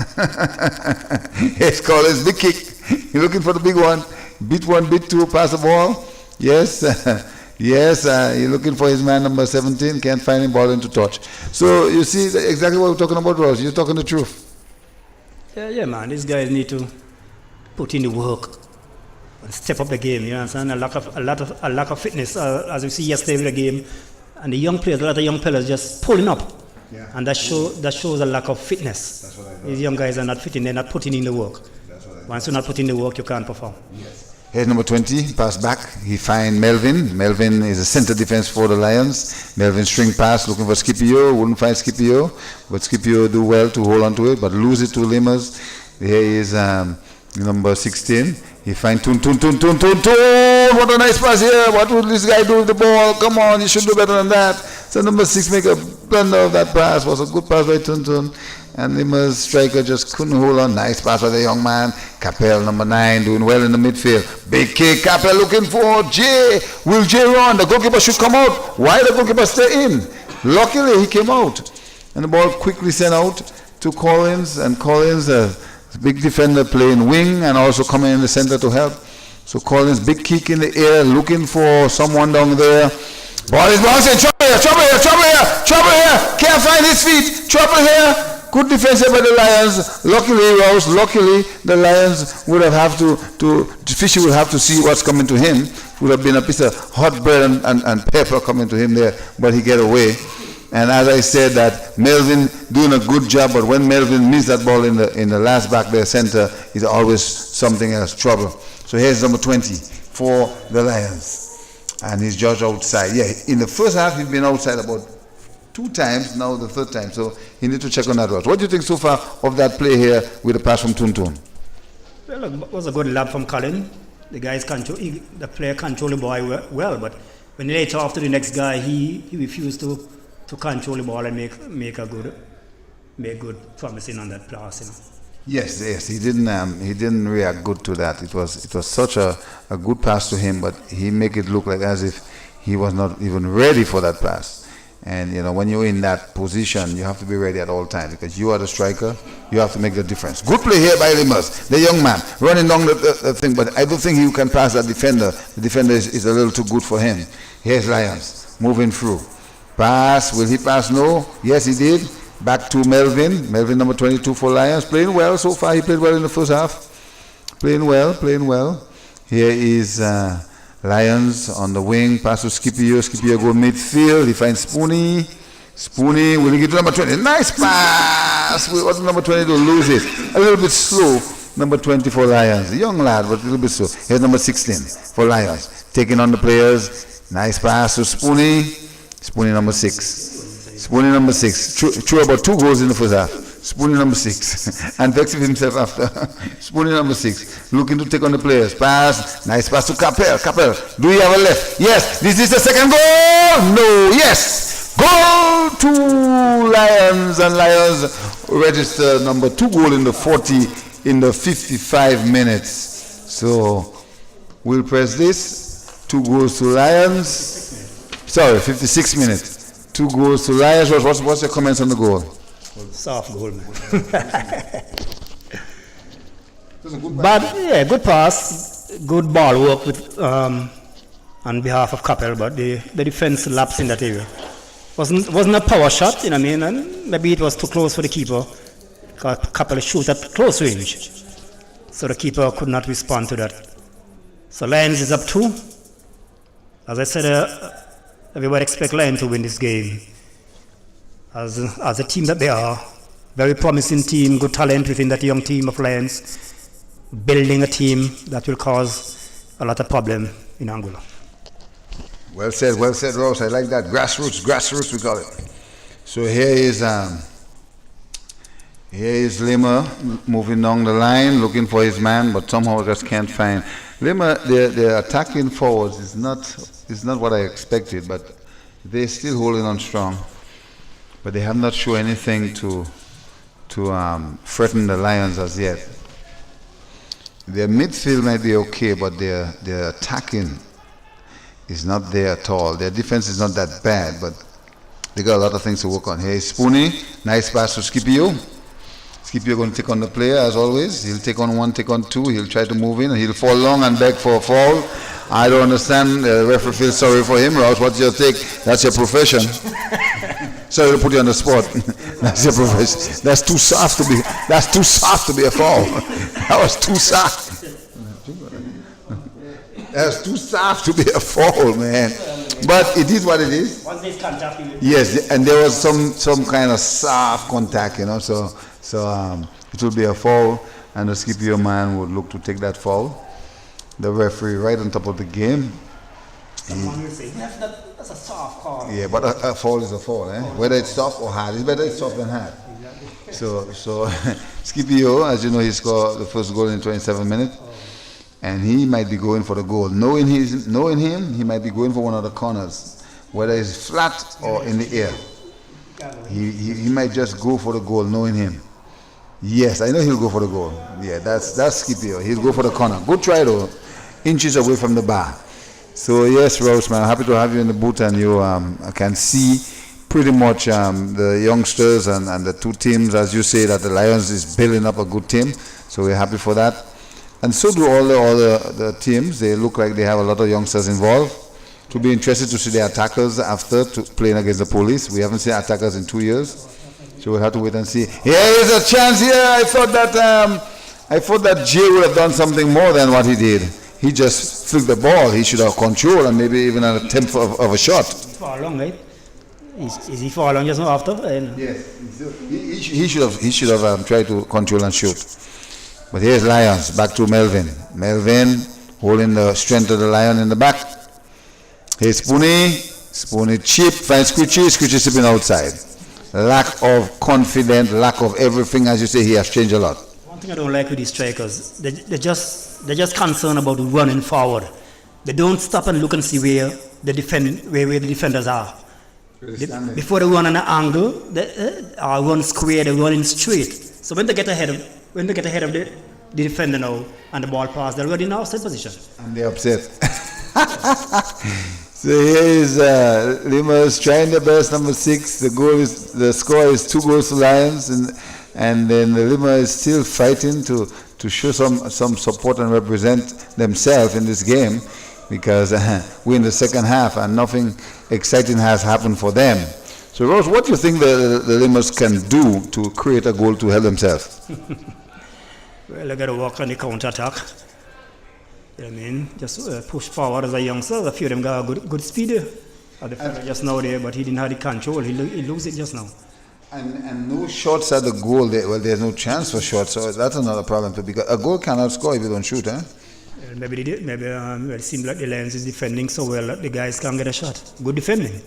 He's called his big kick. He's looking for the big one. Beat 1, beat 2, pass the ball. Yes, yes. He's looking for his man number 17. Can't find him, ball into touch. So you see exactly what we're talking about, Ross. You're talking the truth. Yeah, man. These guys need to put in the work and step up the game. You understand? A lack of fitness, as we see yesterday with the game, and the young players, a lot of young players just pulling up, and that shows a lack of fitness. That's what I thought. These young guys are not fitting; they're not putting in the work. That's what I thought. Once you're not putting in the work, you can't perform. Yes. Here's number 20, pass back. He finds Melvin. Melvin is a center defense for the Lions. Melvin string pass, looking for Scipio. Wouldn't find Scipio, but Scipio do well to hold on to it, but lose it to Lymers. Here is number 16. He finds Tun. What a nice pass here. What would this guy do with the ball? Come on, you should do better than that. So number 6 make a blunder of that pass. Was a good pass by Tun. And Lymers striker just couldn't hold on. Nice pass by the young man. Capel, number 9, doing well in the midfield. Big kick. Capel looking for Jay. Will Jay run? The goalkeeper should come out. Why the goalkeeper stay in? Luckily, he came out. And the ball quickly sent out to Collins. And Collins, a big defender, playing wing and also coming in the center to help. So Collins, big kick in the air, looking for someone down there. Ball is bouncing. Trouble here, trouble here, trouble here, trouble here. Can't find his feet. Trouble here. Good defense by the Lions. Luckily, Rouse, luckily, the Lions would have Fishy would have to see what's coming to him. Would have been a piece of hot bread and pepper coming to him there, but he get away. And as I said, that Melvin doing a good job, but when Melvin missed that ball in the last back there center, it's always something else, trouble. So here's number 20 for the Lions. And he's judged outside. Yeah, in the first half, he's been outside about 2 times, now the 3rd time. So he need to check on that route. What do you think so far of that play here with the pass from Tuntun? Well, it was a good lab from Colin. The the player controlled the ball well, but when he later after the next guy, he refused to control the ball and make good promising on that pass, you know. Yes, he didn't react good to that. It was such a good pass to him, but he make it look like as if he was not even ready for that pass. And you know, when you're in that position, you have to be ready at all times because you are the striker. You have to make the difference. Good play here by Lymers, the young man running down the thing, but I don't think he can pass that defender. The defender is a little too good for him. Here's Lions moving through. Pass, will he pass? No. Yes, he did. Back to Melvin. Melvin, number 22 for Lions. Playing well so far. He played well in the first half. Playing well. Here is Lions on the wing. Pass to Scipio. Scipio go midfield. He finds Spoonie. Spoonie, will he get to number 20? Nice pass. What number 20 to lose it? A little bit slow. Number 20 for Lions. A young lad, but a little bit slow. Here's number 16 for Lions. Taking on the players. Nice pass to Spoonie. Spoonie number 6. Spoonie number 6. Threw about 2 goals in the first half. Spoonie number 6. And vexed himself after. Spoonie number 6. Looking to take on the players. Pass. Nice pass to Capel. Capel. Do you have a left? Yes. This is the second goal. No. Yes. Goal to Lions. And Lions register number 2 goal in the 55 minutes. So we'll press this. 2 goals to Lions. Sorry, 56 minutes. 2 goals to Lions. What's your comments on the goal? Soft goal, man. Good pass, good ball work with on behalf of Capel, but the defense lapsed in that area. Wasn't a power shot, you know what I mean? And maybe it was too close for the keeper. Capel shoot at close range, so the keeper could not respond to that. So Lions is up 2. As I said, everybody expects Lions to win this game. As a team that they are, very promising team, good talent within that young team of Lions, building a team that will cause a lot of problem in Angola. Well said, Ross. I like that. Grassroots we call it. So here is Lymers moving down the line, looking for his man, but somehow just can't find. Lymers, their attacking forwards is not what I expected, but they're still holding on strong. But they have not shown anything to threaten the Lions as yet. Their midfield might be okay, but their attacking is not there at all. Their defense is not that bad, but they got a lot of things to work on. Here is Spoonie. Nice pass to Scipio. Scipio going to take on the player as always. He'll take on 1, take on 2. He'll try to move in, and he'll fall long and beg for a foul. I don't understand. The referee feels sorry for him. Rouse, what's your take? That's your profession. Sorry to put you on the spot. That's your profession. That's too soft to be a foul. That was too soft. That's too soft to be a foul, man. But it is what it is. Once there's contact, yes, and there was some kind of soft contact, you know. So it will be a foul, and the Scipio man would look to take that foul. The referee right on top of the game. Someone will say, that's a soft call. Yeah, but a foul is a foul, eh? Whether it's soft or hard. It's better it's soft than hard. Exactly. So Scipio, as you know, he scored the first goal in 27 minutes. And he might be going for the goal. Knowing him, he might be going for one of the corners, whether it's flat or in the air. He might just go for the goal, knowing him. Yes, I know he'll go for the goal. Yeah, that's Scipio. He'll go for the corner. Good try though, inches away from the bar. So yes, Rose, man, happy to have you in the booth, and you I can see pretty much the youngsters and the two teams, as you say, that the Lions is building up a good team. So we're happy for that. And so do all the teams. They look like they have a lot of youngsters involved. To be interested to see the attackers after playing against the police. We haven't seen attackers in 2 years. So we'll have to wait and see. Here is a chance here. I thought that Jay would have done something more than what he did. He just flicked the ball. He should have control and maybe even an attempt of a shot. Far long, right? Is he far long just now after? Yes. He should have tried to control and shoot. But here's Lions. Back to Melvin. Melvin holding the strength of the Lion in the back. Here's Spoonie. Spoonie cheap. Finds Screechy. Screechy slipping outside. Lack of confidence, lack of everything, as you say, he has changed a lot. One thing I don't like with these strikers, they're just concerned about running forward. They don't stop and look and see where the defenders are. Before they run on an angle, they run square, they run in straight. So when they get ahead of the defender now and the ball pass, they're already in outside position. And they're upset. So here is Lymers trying their best, number 6. The score is 2 goals to Lions, and then the Lymers is still fighting to show some support and represent themselves in this game, because we're in the second half and nothing exciting has happened for them. So Rose, what do you think the Lymers can do to create a goal to help themselves? Well, they got to work on the counter attack. You know what I mean? Just push forward as a youngster. A few of them got a good speed. The fella just now there, but he didn't have the control. He lose it just now. And no shots at the goal. There's no chance for shots, so that's another problem too. Because a goal cannot score if you don't shoot, eh? Maybe they did. Maybe it seems like the Lions is defending so well that the guys can't get a shot. Good defending.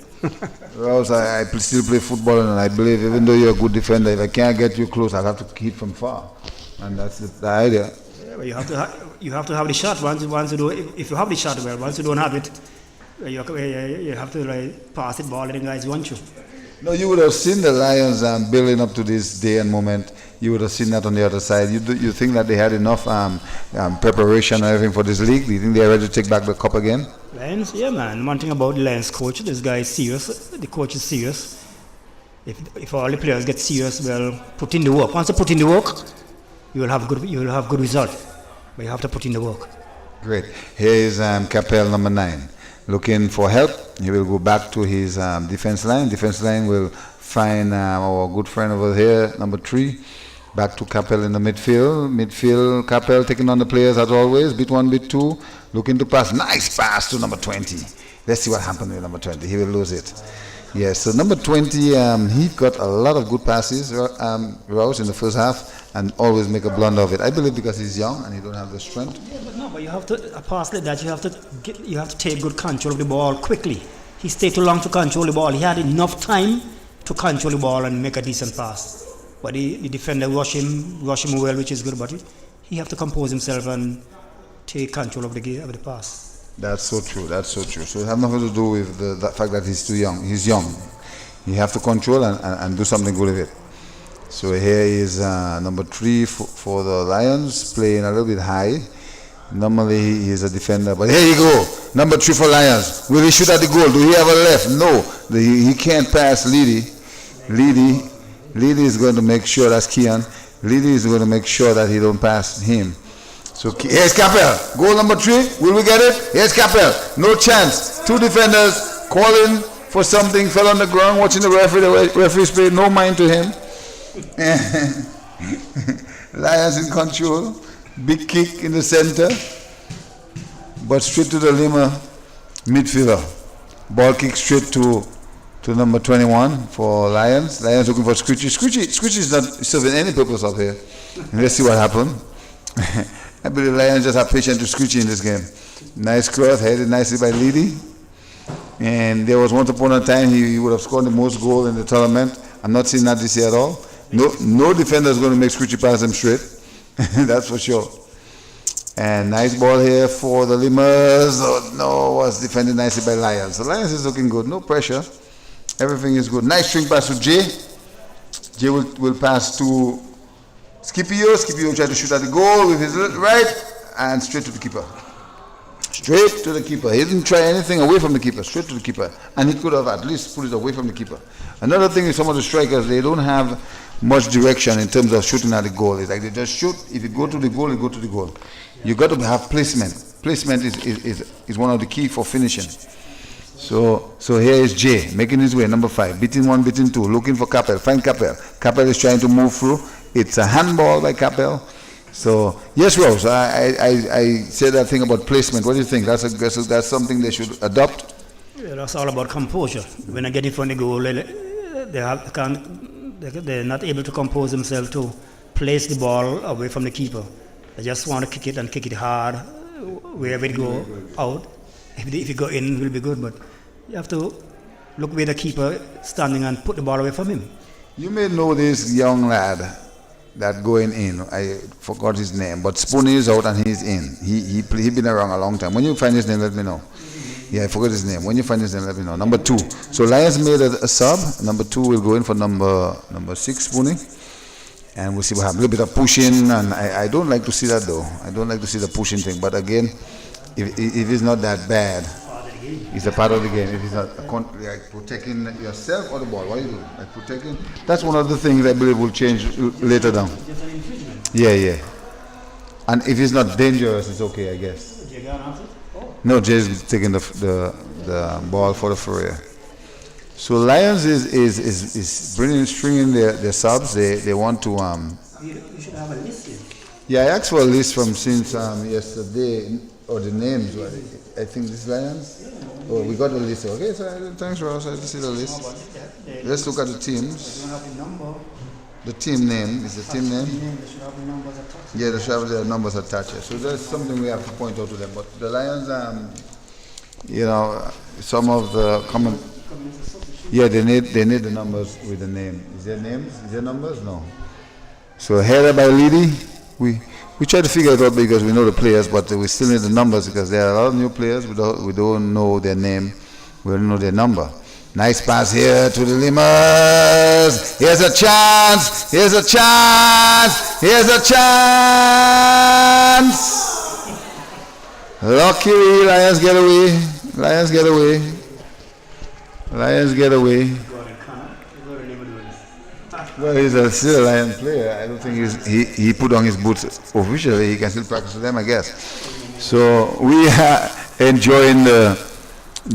Rose, I still play football, and I believe even though you're a good defender, if I can't get you close, I'll have to hit from far, and that's the idea. Well, you have to have the shot once you do. If you have the shot, well, once you don't have it, you have to pass it ball and the guys want you. No, you would have seen the Lions building up to this day and moment. You would have seen that on the other side. You think that they had enough preparation and everything for this league? Do you think they're ready to take back the cup again? Lions, yeah, man. One thing about the Lions coach, this guy is serious. The coach is serious. If all the players get serious, well, put in the work. Once you put in the work, you will have good result. But you have to put in the work. Great. Here is Capel, number 9. Looking for help. He will go back to his defense line. Defense line will find our good friend over here, number 3. Back to Capel in the midfield. Midfield, Capel taking on the players as always. Bit 1, bit 2. Looking to pass. Nice pass to number 20. Let's see what happened with number 20. He will lose it. Yes, so number 20, he got a lot of good passes, Rouse, in the first half, and always make a blunder of it. I believe because he's young and he don't have the strength. Yeah, but you have to, a pass like that, you have to take good control of the ball quickly. He stayed too long to control the ball. He had enough time to control the ball and make a decent pass. But the defender rush him well, which is good, but he have to compose himself and take control of the pass. That's so true. So it has nothing to do with the fact that he's too young. He's young. You have to control and do something good with it. So here is number 3 for the Lions, playing a little bit high. Normally he's a defender, but here you go. Number 3 for Lions. Will he shoot at the goal? Do he have a left? No. He can't pass Leedy. Leedy is going to make sure, that's Kian. Leedy is going to make sure that he don't pass him. So here's Capel. Goal number 3. Will we get it? Here's Capel. No chance. 2 defenders calling for something. Fell on the ground watching the referee. The referee's paid no mind to him. Lions in control. Big kick in the center. But straight to the Lima midfielder. Ball kick straight to number 21 for Lions. Lions looking for Screechy. Screechy is not serving any purpose up here. Let's see what happened. I believe Lions just have patience to Screechy in this game. Nice cross, headed nicely by Leedy. And there was once upon a time he would have scored the most goals in the tournament. I'm not seeing that this year at all. No defender is going to make Screechy pass him straight. That's for sure. And nice ball here for the Lymers. Oh, no, was defended nicely by Lions. So Lions is looking good. No pressure. Everything is good. Nice string pass to Jay. Jay will pass to Scipio. Scipio will try to shoot at the goal with his right and straight to the keeper. Straight to the keeper. He didn't try anything away from the keeper. Straight to the keeper. And he could have at least put it away from the keeper. Another thing is some of the strikers, they don't have much direction in terms of shooting at the goal. It's like they just shoot. If you go to the goal, you go to the goal. You got to have placement. Placement is one of the key for finishing. So here is Jay making his way, number 5, beating 1, beating 2, looking for Capel. Find Capel. Capel is trying to move through. It's a handball by Capel. So yes, Rose, I said that thing about placement. What do you think? That's something they should adopt. Yeah, that's all about composure. When I get in front of the goal, they're not able to compose themselves to place the ball away from the keeper. They just want to kick it and kick it hard, wherever it go out. If you go in, it will be good, but you have to look where the keeper standing and put the ball away from him. You may know this young lad that going in. I forgot his name, but Spoonie is out and he's in. He been around a long time. When you find his name, let me know. Yeah, I forgot his name. When you find his name, let me know. Number 2. So Lions made a sub. Number 2 will go in for number 6, Spoonie. And we'll see what happens. A little bit of pushing, and I don't like to see that though. I don't like to see the pushing thing. But again, if it's not that bad, it's a part of the game. If it's not like protecting yourself or the ball, what do you do? Like protecting. That's one of the things I believe will change later down. Yeah. And if it's not dangerous, it's okay, I guess. No, Jay's taking the ball for the Fourier. So Lions is stringing their subs. They want to. You should have a list here. Yeah, I asked for a list from since yesterday, or the names. I think this Lions. Oh, we got the list. Okay, so thanks, Ross. I just see the list. Let's look at the teams. The team name is the team name. Yeah, they should have their numbers attached. So that's something we have to point out to them. But the Lions, some of the common. Yeah, they need the numbers with the name. Is there names? Is there numbers? No. So header by Lidi. We try to figure it out because we know the players, but we still need the numbers because there are a lot of new players. We don't know their name. We don't know their number. Nice pass here to the Lymers. Here's a chance. Here's a chance. Here's a chance. Luckily, Lions get away. Lions get away. Lions get away. Well, he's still a Lion player. I don't think he put on his boots officially. He can still practice with them, I guess. So we are enjoying the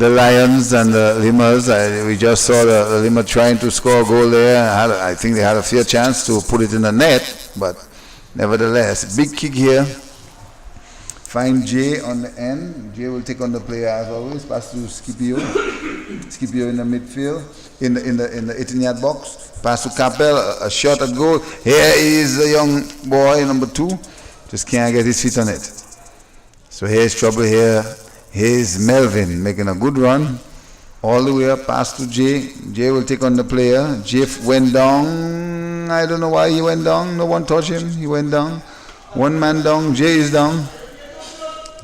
Lions and the Lymers. We just saw the Limmer trying to score a goal there. I think they had a fair chance to put it in the net, but nevertheless, big kick here. Find Jay on the end. Jay will take on the player as always. Pass to Scipio. Scipio in the midfield, in the 18-yard box. Pass to Capel, a shot at goal. Here is the young boy, number 2. Just can't get his feet on it. So here's trouble here. Here's Melvin making a good run. All the way up, pass to Jay. Jay will take on the player. Jay went down. I don't know why he went down. No one touched him. He went down. One man down. Jay is down.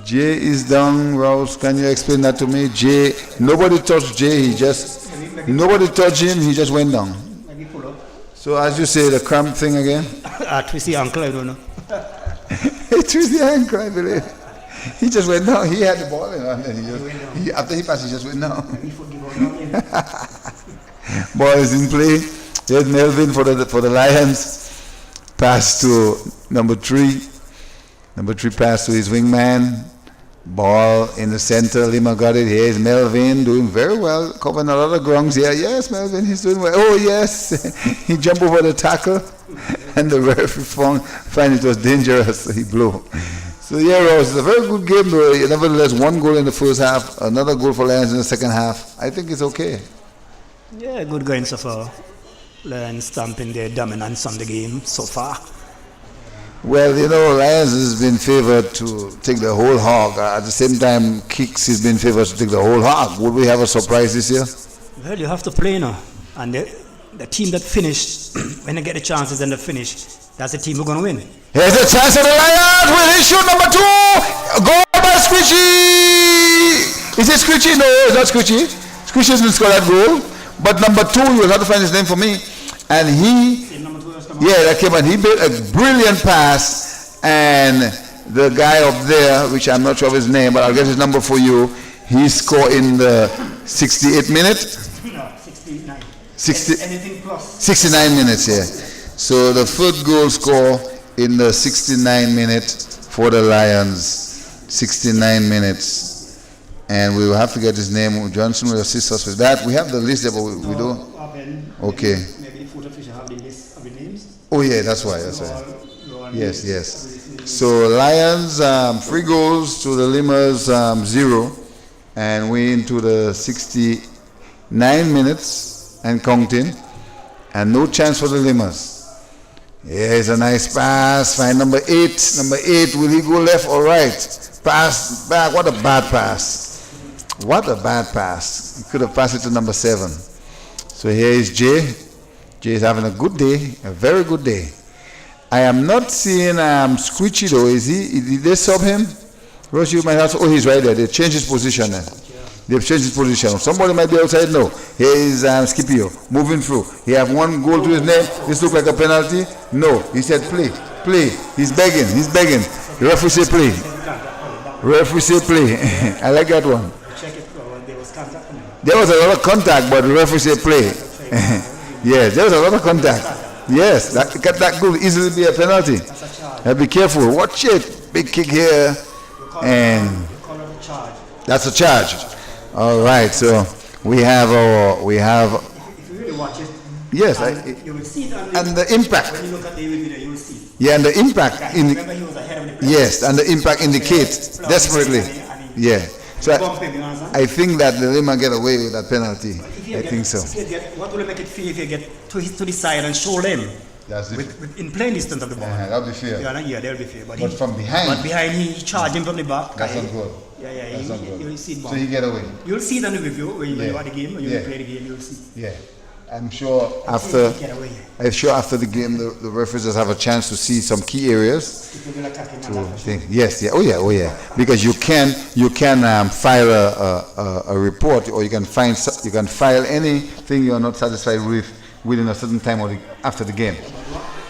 Jay is down. Rouse, can you explain that to me? Jay, nobody touched Jay. Nobody touched him. He just went down. So as you say, the cramp thing again? Twist the ankle, I don't know. Twist the ankle, I believe. He just went down. He had the ball in, and then after he passed, he just went down. Ball is in play. There's Melvin for the Lions. Pass to number 3. Number 3 pass to his wingman. Ball in the center. Lima got it. Here's Melvin doing very well. Covering a lot of grounds here. Yes, Melvin, he's doing well. Oh, yes. He jumped over the tackle. And the referee found it was dangerous. So he blew. So, yeah, Ross, it's a very good game. Nevertheless, 1 goal in the first half. Another goal for Lions in the second half. I think it's okay. Yeah, good going so far. Lions stamping their dominance on the game so far. Well, Lions has been favored to take the whole hog. At the same time, Kicks has been favored to take the whole hog. Would we have a surprise this year? Well, you have to play now. And the team that finished, when they get the chances and they finish, that's the team who's going to win. Here's a chance for the Lions. Will he shoot number 2? Goal by Scritchy. Is it Scritchy? No, it's not Scritchy. Scritchy didn't score that goal. But number 2, you will have to find his name for me. And he, that came and he made a brilliant pass. And the guy up there, which I'm not sure of his name, but I'll get his number for you. He scored in the 68th minute. No, 69. 60, Anything plus. 69 minutes, yeah. So the first goal score in the 69 minutes for the Lions. 69 minutes. And we will have to get his name. Johnson will assist us with that. We have the list there, but we don't. Okay. Maybe the foot official have the list of the names. Oh yeah, that's why. Yes. So Lions 3 goals to the Lymers 0, and we into the 69 minutes and counting, and no chance for the Lymers. Here's a nice pass. Find number 8. Number 8, will he go left or right? Pass back. What a bad pass. What a bad pass. He could have passed it to number 7. So here is Jay. Jay is having a good day, a very good day. I am not seeing Screechy though. Is he? Did they sub him? Ross, you might have to, he's right there. They changed his position now. They've changed his position. Somebody might be outside. No. Here is Scipio moving through. He have 1 goal to his name. This look like a penalty. No. He said play. He's begging. The referee say play. I like that one. There was a lot of contact, but the referee said play. Yes, there was a lot of contact. Yes, that could easily be a penalty. Be careful. Watch it. Big kick here. And that's a charge. All right, so we have. If you really watch it, yes, you will see it and the impact. When you look at the video, you will see. Yeah, and the impact Remember, he was ahead of the play. yes, and the impact indicates desperately. Yeah. So I think that the Lima get away with that penalty. I think so. What will make it feel if you get to the side and show them? That's in plain distance of the ball. that'll be fair. Yeah, they'll be fair. But from behind. But behind, he charged him from the back. That's not good. Yeah, you'll see it. So he get away. You'll see it on the review when you watch the game, when you play the game, you'll see. Yeah. I'm sure after the game the referees have a chance to see some key areas. Yes, yeah, oh yeah. Because you can file a report, or you can file anything you are not satisfied with within a certain time or after the game.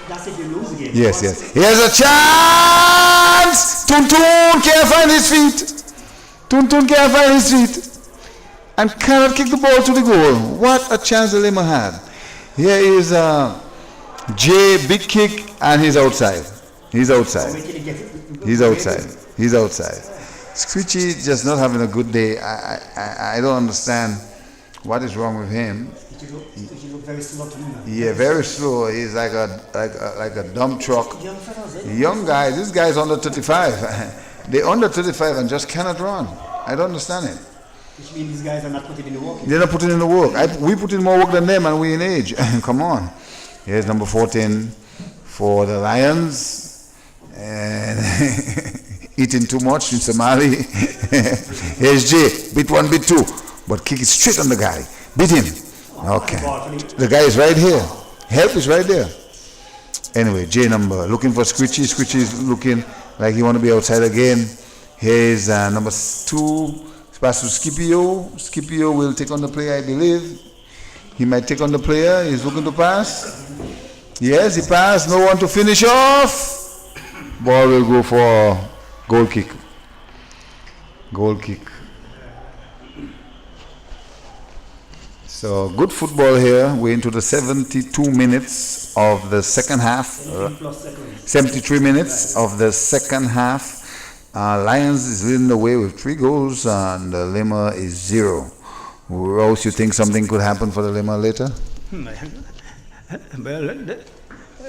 That's if you lose the game. Yes. Here's a chance. Tuntun can't find his feet. And cannot kick the ball to the goal. What a chance the Lima had. Here is Jay, big kick, and he's outside. Screechy just not having a good day. I don't understand what is wrong with him. He look very slow to me. Yeah, very slow. He's like a dump truck. Young guy. This guy is under 35. They're under 35 and just cannot run. I don't understand it. Which means these guys are not putting in the work. They're not putting in the work. We put in more work than them, and we in age. Come on. Here's number 14 for the Lions. And eating too much in Somali. Here's Jay. Bit 1, bit 2. But kick it straight on the guy. Beat him. Okay. The guy is right here. Help is right there. Anyway, Jay number. Looking for Screechy. Screechy is looking like he want to be outside again. Here's number 2. Pass to Scipio. Scipio will take on the player, I believe. He might take on the player. He's looking to pass. Yes, he passed. No one to finish off. Ball will go for goal kick. So good football here. We're into the 72 minutes of the second half. 73 minutes of the second half. Lions is leading the way with 3 goals and the Lima is 0. Rose, you think something could happen for the Lima later? Well,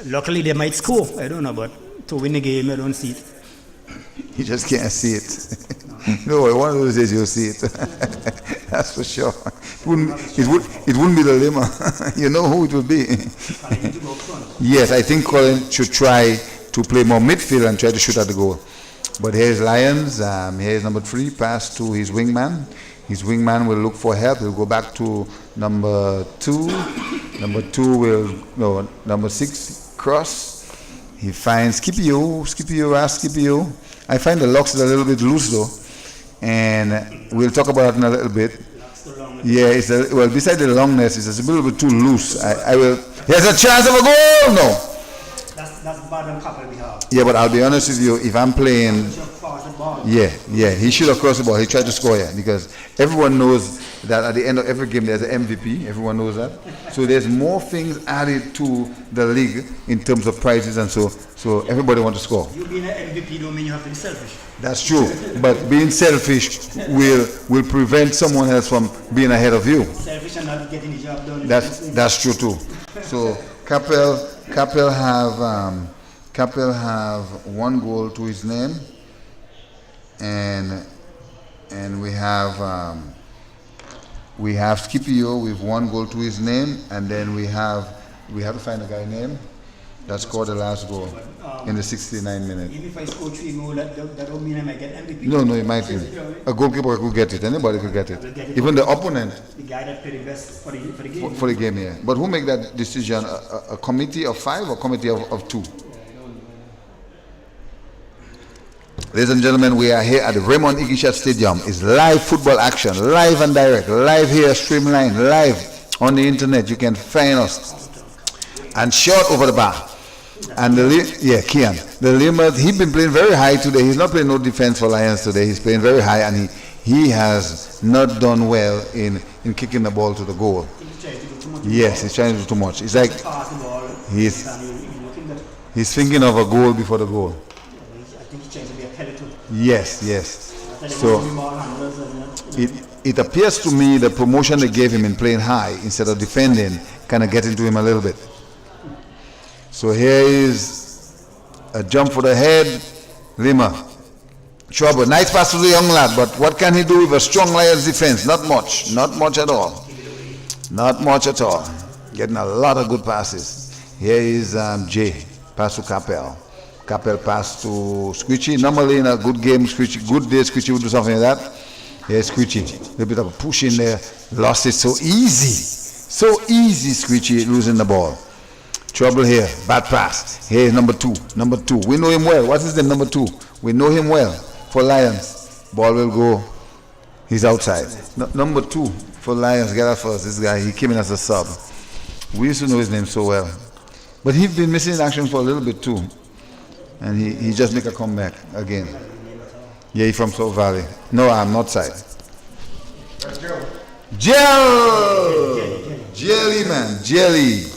luckily they might score. I don't know, but to win the game, I don't see it. You just can't see it. No, one of those days you'll see it. That's for sure. It wouldn't be the Lima. You know who it will be. Yes, I think Colin should try to play more midfield and try to shoot at the goal. But here's Lions. Here's number 3, pass to his wingman. His wingman will look for help. He'll go back to number 2. Number 6, cross. He finds Scipio. Scipio. I find the locks are a little bit loose though. And we'll talk about it in a little bit. Yeah, it's well, beside the longness, it's a little bit too loose. I will. Here's a chance of a goal. No. That's bad on Capel behalf. Yeah, but I'll be honest with you. If I'm playing, yeah, he should have crossed the ball. He tried to score here because everyone knows that at the end of every game there's an MVP. Everyone knows that. So there's more things added to the league in terms of prizes and so everybody wants to score. You being an MVP don't mean you have to be selfish. That's true. But being selfish will prevent someone else from being ahead of you. Selfish and not getting the job done. That's true too. So Capel have one goal to his name, and we have Scipio with one goal to his name, and then we have to find a guy name that scored the last goal in the 69 minutes. Even if I score 3 goals, that don't mean I might get MVP. No, it might be. A goalkeeper could get it. Anybody could get it. Even the opponent. The guy that played the best for the game. For the game, yeah. But who make that decision? A committee of 5 or committee of 2? Ladies and gentlemen, we are here at the Raymond Igishat Stadium. It's live football action, live and direct, live here, streamlined, live on the internet. You can find us. And short over the bar. And Kian. The Lymers, he's been playing very high today. He's not playing no defense for Lions today. He's playing very high, and he has not done well in kicking the ball to the goal. Yes, he's trying to do too much. It's like he's thinking of a goal before the goal. Yes. So it appears to me the promotion they gave him in playing high instead of defending kind of getting to him a little bit. So here is a jump for the head. Lima. Trouble. Nice pass to the young lad, but what can he do with a strong Lions defense? Not much. Not much at all. Not much at all. Getting a lot of good passes. Here is Jay. Pass to Capel. Capel pass to Squitchy. Normally in a good game, good day, Squitchy would do something like that. Here's Squitchy. A little bit of a push in there. Lost it so easy. So easy, Squitchy losing the ball. Trouble here. Bad pass. Here, number two. We know him well. What's his name, number 2? We know him well for Lions. Ball will go. He's outside. Number 2 for Lions. Get out first. This guy, he came in as a sub. We used to know his name so well. But he's been missing in action for a little bit too. And he just make a comeback again. Yeah, he's from South Valley. No, I'm not side. Jelly, man. Jelly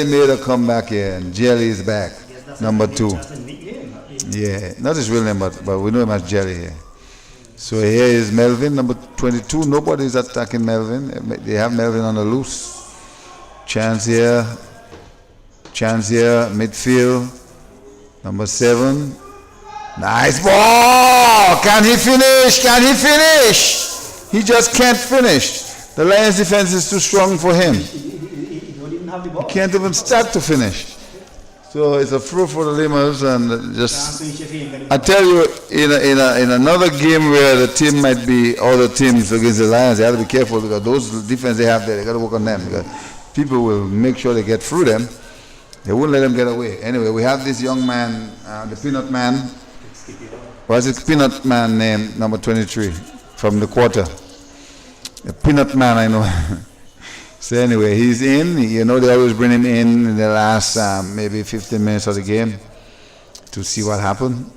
made a comeback here, and Jelly is back. Number 2. Yeah, not his real name, but we know him as Jelly here. So here is Melvin, number 22. Nobody is attacking Melvin. They have Melvin on the loose. Chance here, midfield. Number 7. Nice ball! Can he finish? He just can't finish. The Lions defense is too strong for him. He can't even start to finish. So it's a throw for the Lymers, and just I tell you, in another game where the team might be other teams against the Lions, they have to be careful because those defense they have there, they got to work on them because people will make sure they get through them. They wouldn't let them get away. Anyway, we have this young man, the Peanut Man. What's his Peanut Man name? Number 23 from the quarter. The Peanut Man, I know. So anyway, he's in. You know, they always bring him in the last maybe 15 minutes of the game to see what happened.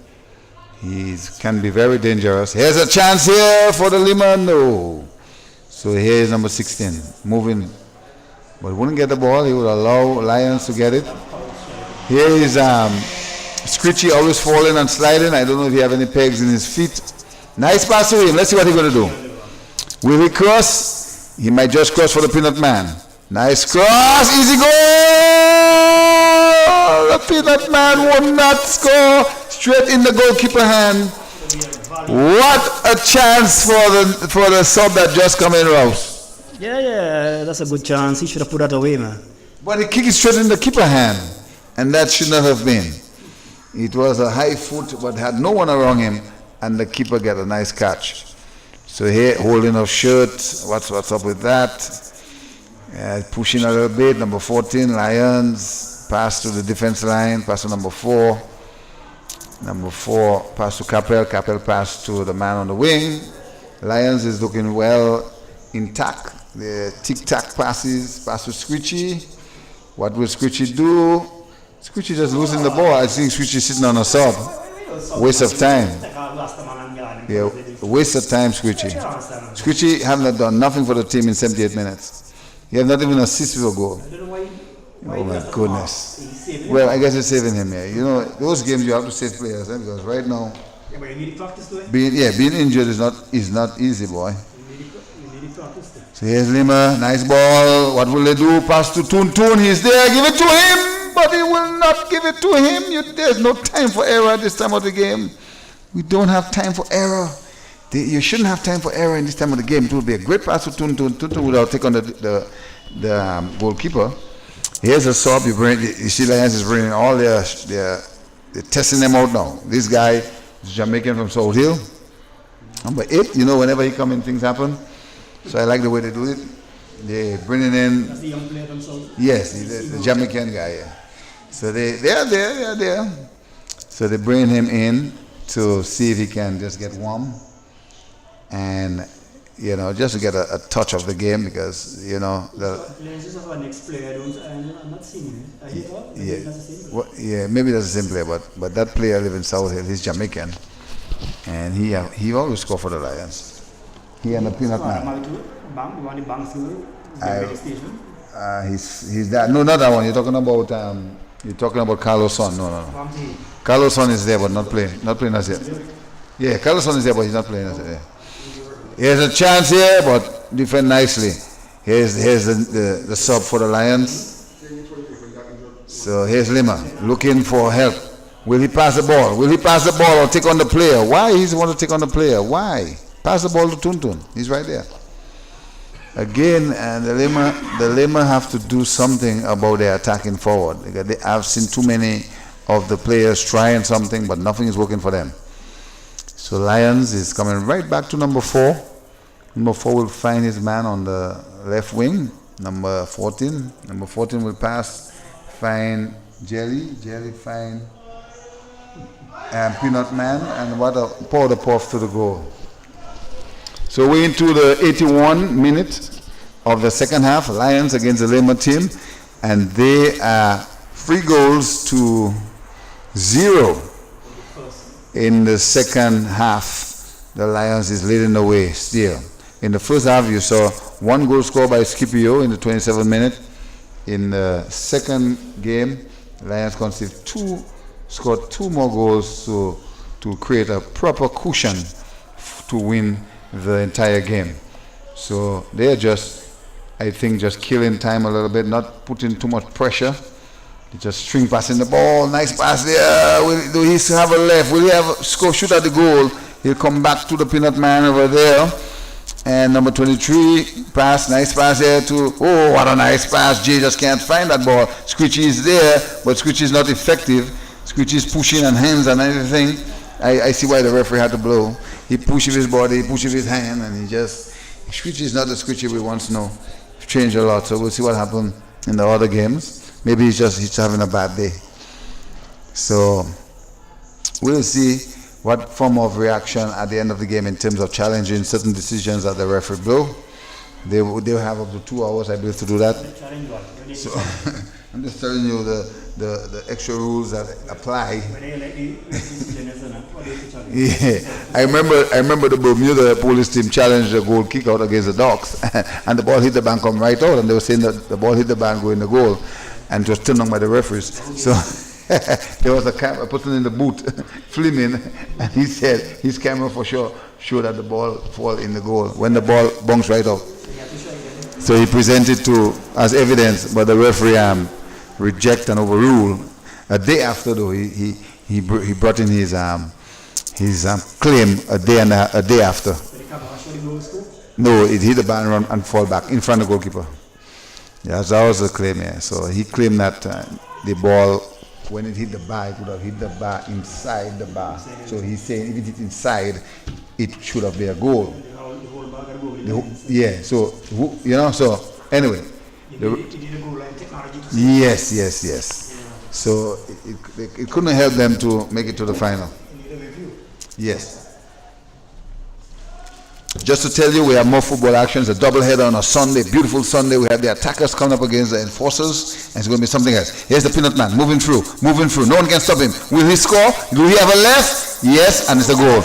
He can be very dangerous. Here's a chance here for the Lima. No. So here's number 16, moving. But wouldn't get the ball. He would allow Lions to get it. Here is Scritchy always falling and sliding. I don't know if he have any pegs in his feet. Nice pass to him. Let's see what he's going to do. Will he cross? He might just cross for the Peanut Man. Nice cross. Easy goal. The Peanut Man will not score. Straight in the goalkeeper hand. What a chance for the sub that just come in, Rouse. Yeah, that's a good chance. He should have put that away, man. But he kicked it straight in the keeper hand, and that should not have been. It was a high foot, but had no one around him, and the keeper got a nice catch. So here, holding of shirt. What's up with that? Pushing a little bit. Number 14, Lions. Pass to the defense line. Pass to number 4. Number 4, pass to Capel. Capel pass to the man on the wing. Lions is looking well. intact. The tic-tac passes, pass to Scritchy. What will Scritchy do? Scritchy just losing the ball. I think Scritchy sitting on a sub. Waste of time. Yeah, waste of time, Scritchy. Scritchy have not done nothing for the team in 78 minutes. He have not even assisted with a goal. Oh my goodness. Well, I guess it's saving him here. You know, those games you have to save players, because right now, being injured is not easy, boy. So here's Lymer, nice ball. What will they do? Pass to Toon. He's there. Give it to him, but he will not give it to him. There's no time for error at this time of the game. We don't have time for error. You shouldn't have time for error in this time of the game. It would be a great pass to Toon without taking the goalkeeper. Here's a sub. You see, Lions is bringing all they're testing them out now. This guy is Jamaican from South Hill. Number 8. You know, whenever he come in, things happen. So I like the way they do it. They bringing in. That's the young player from South. Yes, the Jamaican guy. Yeah. So they are there. So they bring him in to see if he can just get warm, and just to get a touch of the game, because Lenses of our next player. I'm not seeing him. Yeah, maybe that's the same player, but that player lives in South Hill. He's Jamaican, and he always score for the Lions. He and the Peanut Man. He's that. No, not that one. You're talking about Carlos Son. No. Carlos Son is there, but not playing as yet. Yeah, Carlos Son is there, but he's not playing as yet. Here's a chance here, but defend nicely. Here's the sub for the Lions. So here's Lymer looking for help. Will he pass the ball? Or take on the player? Why he want to take on the player? Why? Pass the ball to Toon. He's right there. Again, and the Lymer have to do something about their attacking forward. I've seen too many of the players trying something, but nothing is working for them. So Lions is coming right back to number 4. Number 4 will find his man on the left wing. Number 14. Number 14 will pass, find Jelly find Peanut Man, and pour the puff to the goal. So we're into the 81 minute of the second half. Lions against the Lymer team, and they are 3 goals to 0 in the second half. The Lions is leading the way still. In the first half, you saw 1 goal scored by Scipio in the 27th minute. In the second game, Lions scored 2 more goals to create a proper cushion to win the entire game. So they're just killing time a little bit, not putting too much pressure. They just string passing the ball, nice pass there. Will he have a left? Will he shoot at the goal? He'll come back to the Peanut Man over there. And number 23 nice pass there what a nice pass. Jay just can't find that ball. Scritchy is there, but Scritchy is not effective. Scritchy is pushing and hands and everything. I see why the referee had to blow. He pushes his body, he pushes his hand, and Scritchy is not the Scritchy we once know. It's changed a lot, so we'll see what happened in the other games. Maybe he's having a bad day. So we'll see what form of reaction at the end of the game in terms of challenging certain decisions that the referee blow. They'll have up to 2 hours, I believe, to do that. So I'm just telling you the extra rules that apply. Yeah, I remember the Bermuda police team challenged the goal kick out against the Dogs, and the ball hit the bank, come right out, and they were saying that the ball hit the bank, go in the goal, and it was turned on by the referees. So there was a camera person in the booth filming, and he said his camera for sure showed that the ball fall in the goal when the ball bounced right out. So he presented as evidence, but the referee reject and overrule. A day after, though, he brought in his claim a day after. No, it hit the bar and run and fall back in front of the goalkeeper. Yeah, that was the claim. Yeah. So he claimed that the ball, when it hit the bar, it would have hit the bar inside the bar. So he's saying if it hit inside, it should have been a goal. Yeah. So So anyway. Yes. So it couldn't help them to make it to the final. Yes. Just to tell you, we have more football actions, a doubleheader on a Sunday, beautiful Sunday. We have the attackers coming up against the enforcers, and it's going to be something else. Here's the peanut man, moving through. No one can stop him. Will he score? Do he have a left? Yes, and it's a goal.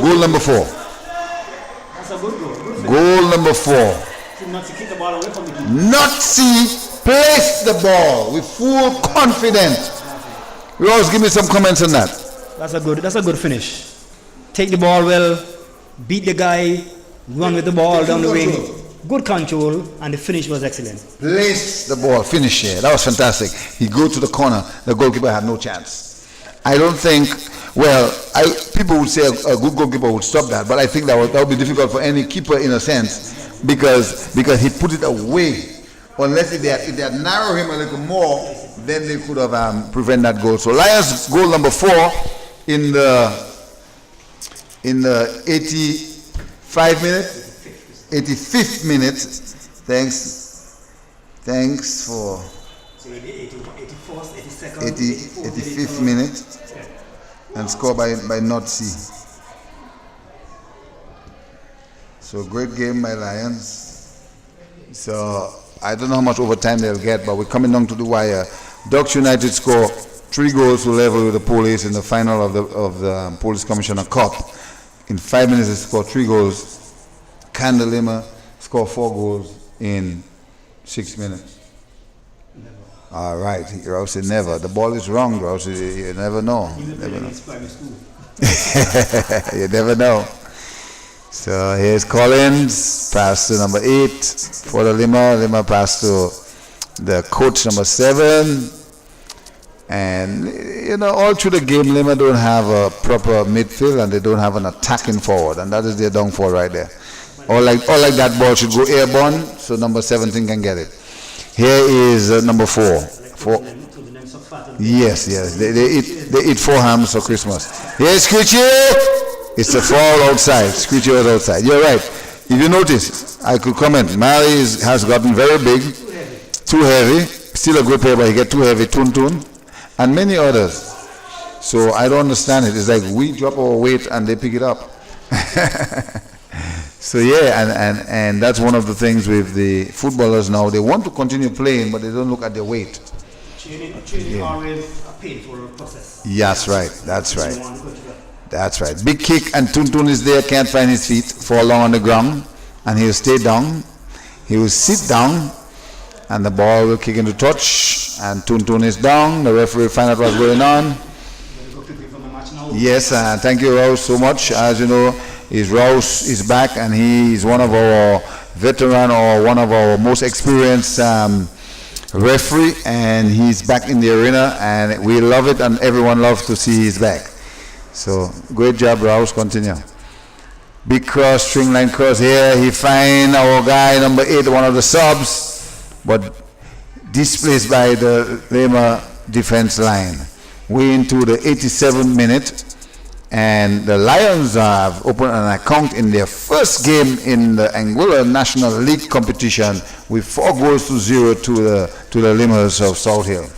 Goal number 4. That's a good goal. Goal number 4. Not to kick the ball away from the keeper. Nazi placed the ball with full confidence. We always give me some comments on that. That's a good finish. Take the ball well, beat the guy, run with the ball down the wing. Good control, and the finish was excellent. Placed the ball, finish here. That was fantastic. He go to the corner. The goalkeeper had no chance. I don't think. Well, people would say a good goalkeeper would stop that, but I think that would be difficult for any keeper in a sense, because he put it away. Unless if they had narrowed him a little more, then they could have prevented that goal. So Lions goal number 4 in the 85th minute. Thanks for 85th minute, and score by Nazi. So great game by Lions. So I don't know how much overtime they'll get, but we're coming down to the wire. Ducks United score 3 goals to level with the Police in the final of the Police Commissioner Cup. In 5 minutes, they score 3 goals. Lima score 4 goals in 6 minutes. Never. All right, Rouse said never. The ball is wrong, Rouse. You never know. You never know. So here's Collins, pass to number 8 for the Lima. Lima pass to the coach, number 7. And, all through the game, Lima don't have a proper midfield, and they don't have an attacking forward. And that is their downfall right there. Or like that ball should go airborne, so number 17 can get it. Here is number 4. Yes. They eat 4 hams for Christmas. Here's Screechy. It's a fall outside. Screechy was outside. You're right. If you notice, I could comment. Mary has gotten very big, too heavy. Still a good player, but he get too heavy. Tun, and many others. So I don't understand it. It's like we drop our weight and they pick it up. So yeah, and that's one of the things with the footballers now. They want to continue playing, but they don't look at their weight. Training is always a painful process. Yes, right. That's right. Big kick, and Tuntun is there, can't find his feet, fall long on the ground, and he'll stay down. He will sit down, and the ball will kick into touch, and Tuntun is down. The referee will find out what's going on. Yes, thank you, Rouse, so much. As you know, Rouse is back, and he is one of our veteran, or one of our most experienced referee, and he's back in the arena, and we love it, and everyone loves to see he's back. So great job, Rouse. Continue. Big cross, string line cross here. He find our guy number 8, one of the subs, but displaced by the Lima defense line. We're into the 87th minute, and the Lions have opened an account in their first game in the Angola National League competition with 4-0 to the Lymers of South Hill.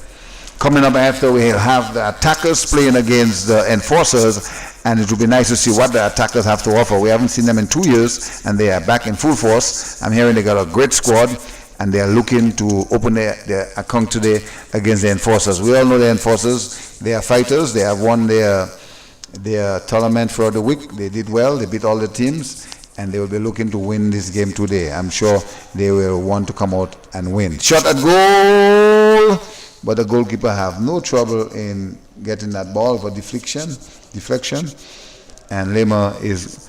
Coming up after, we'll have the attackers playing against the enforcers, and it will be nice to see what the attackers have to offer. We haven't seen them in 2 years, and they are back in full force. I'm hearing they got a great squad, and they are looking to open their account today against the enforcers. We all know the enforcers. They are fighters. They have won their tournament for the week. They did well. They beat all the teams, and they will be looking to win this game today. I'm sure they will want to come out and win. Shot at goal, but the goalkeeper have no trouble in getting that ball for deflection, and Lima is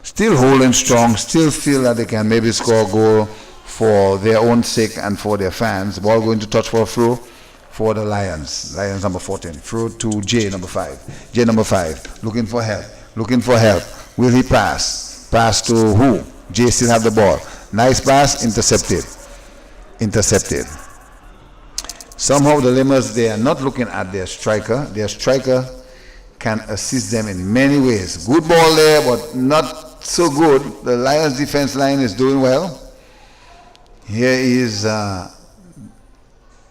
still holding strong, still feel that they can maybe score a goal for their own sake and for their fans. Ball going to touch for a throw for the Lions number 14, through to J number 5, looking for help, will he pass to who? J still have the ball, nice pass, intercepted. Somehow the Lymers, they are not looking at their striker can assist them in many ways. Good ball there, but not so good. The Lions defense line is doing well. Here is the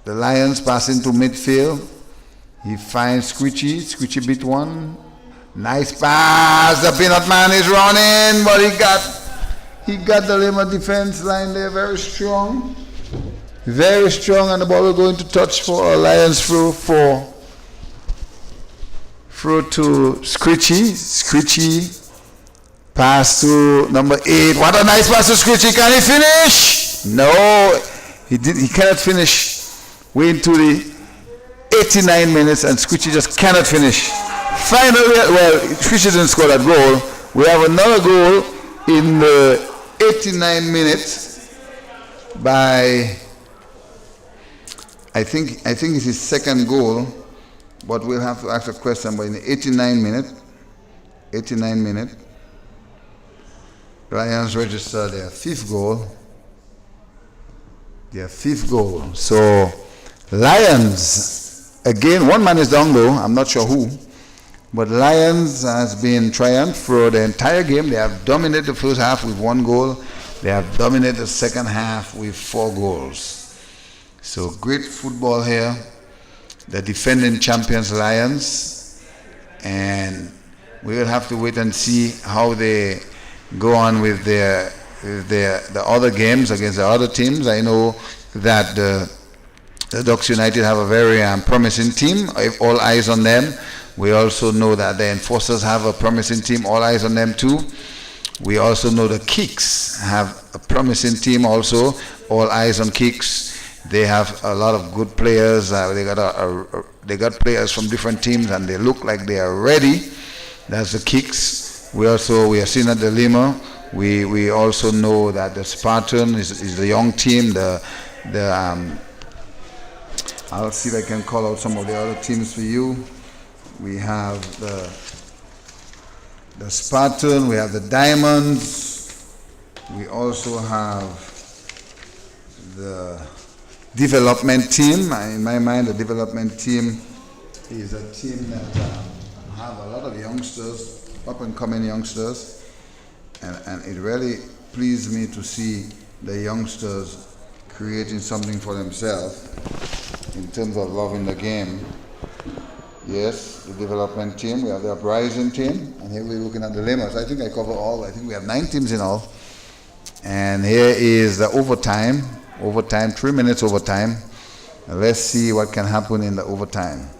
Lions passing to midfield. He finds Screechy beat one. Nice pass. The peanut man is running, but he got the Lima defense line there very strong. Very strong, and the ball will go into touch for a Lions through to Scritchy. Scritchy pass to number 8. What a nice pass to Scritchy. Can he finish? No, he cannot finish. Way into the 89 minutes, and Scritchy just cannot finish. Finally, well, Scritchy didn't score that goal. We have another goal in the 89 minutes by, I think it's his second goal, but we'll have to ask a question. But in the 89 minute, Lions registered their fifth goal. So Lions, again, one man is down low, I'm not sure who, but Lions has been triumph for the entire game. They have dominated the first half with 1 goal. They have dominated the second half with 4 goals. So great football here. The defending champions Lions, and we will have to wait and see how they go on with the other games against the other teams. I know that the Ducks United have a very promising team. All eyes on them. We also know that the Enforcers have a promising team. All eyes on them too. We also know the Kicks have a promising team also. All eyes on Kicks. They have a lot of good players. They got players from different teams, and they look like they are ready. That's the Kicks. We are seeing at the Lima. We also know that the Spartan is the young team. I'll see if I can call out some of the other teams for you. We have the Spartan. We have the Diamonds. We also have the development team. In my mind, the development team is a team that have a lot of youngsters, up-and-coming youngsters, and it really pleased me to see the youngsters creating something for themselves in terms of loving the game. Yes, the development team. We have the uprising team, and here we're looking at the Lymers. I think I cover all. I think we have 9 teams in all. And here is the overtime. 3 minutes overtime. Let's see what can happen in the overtime.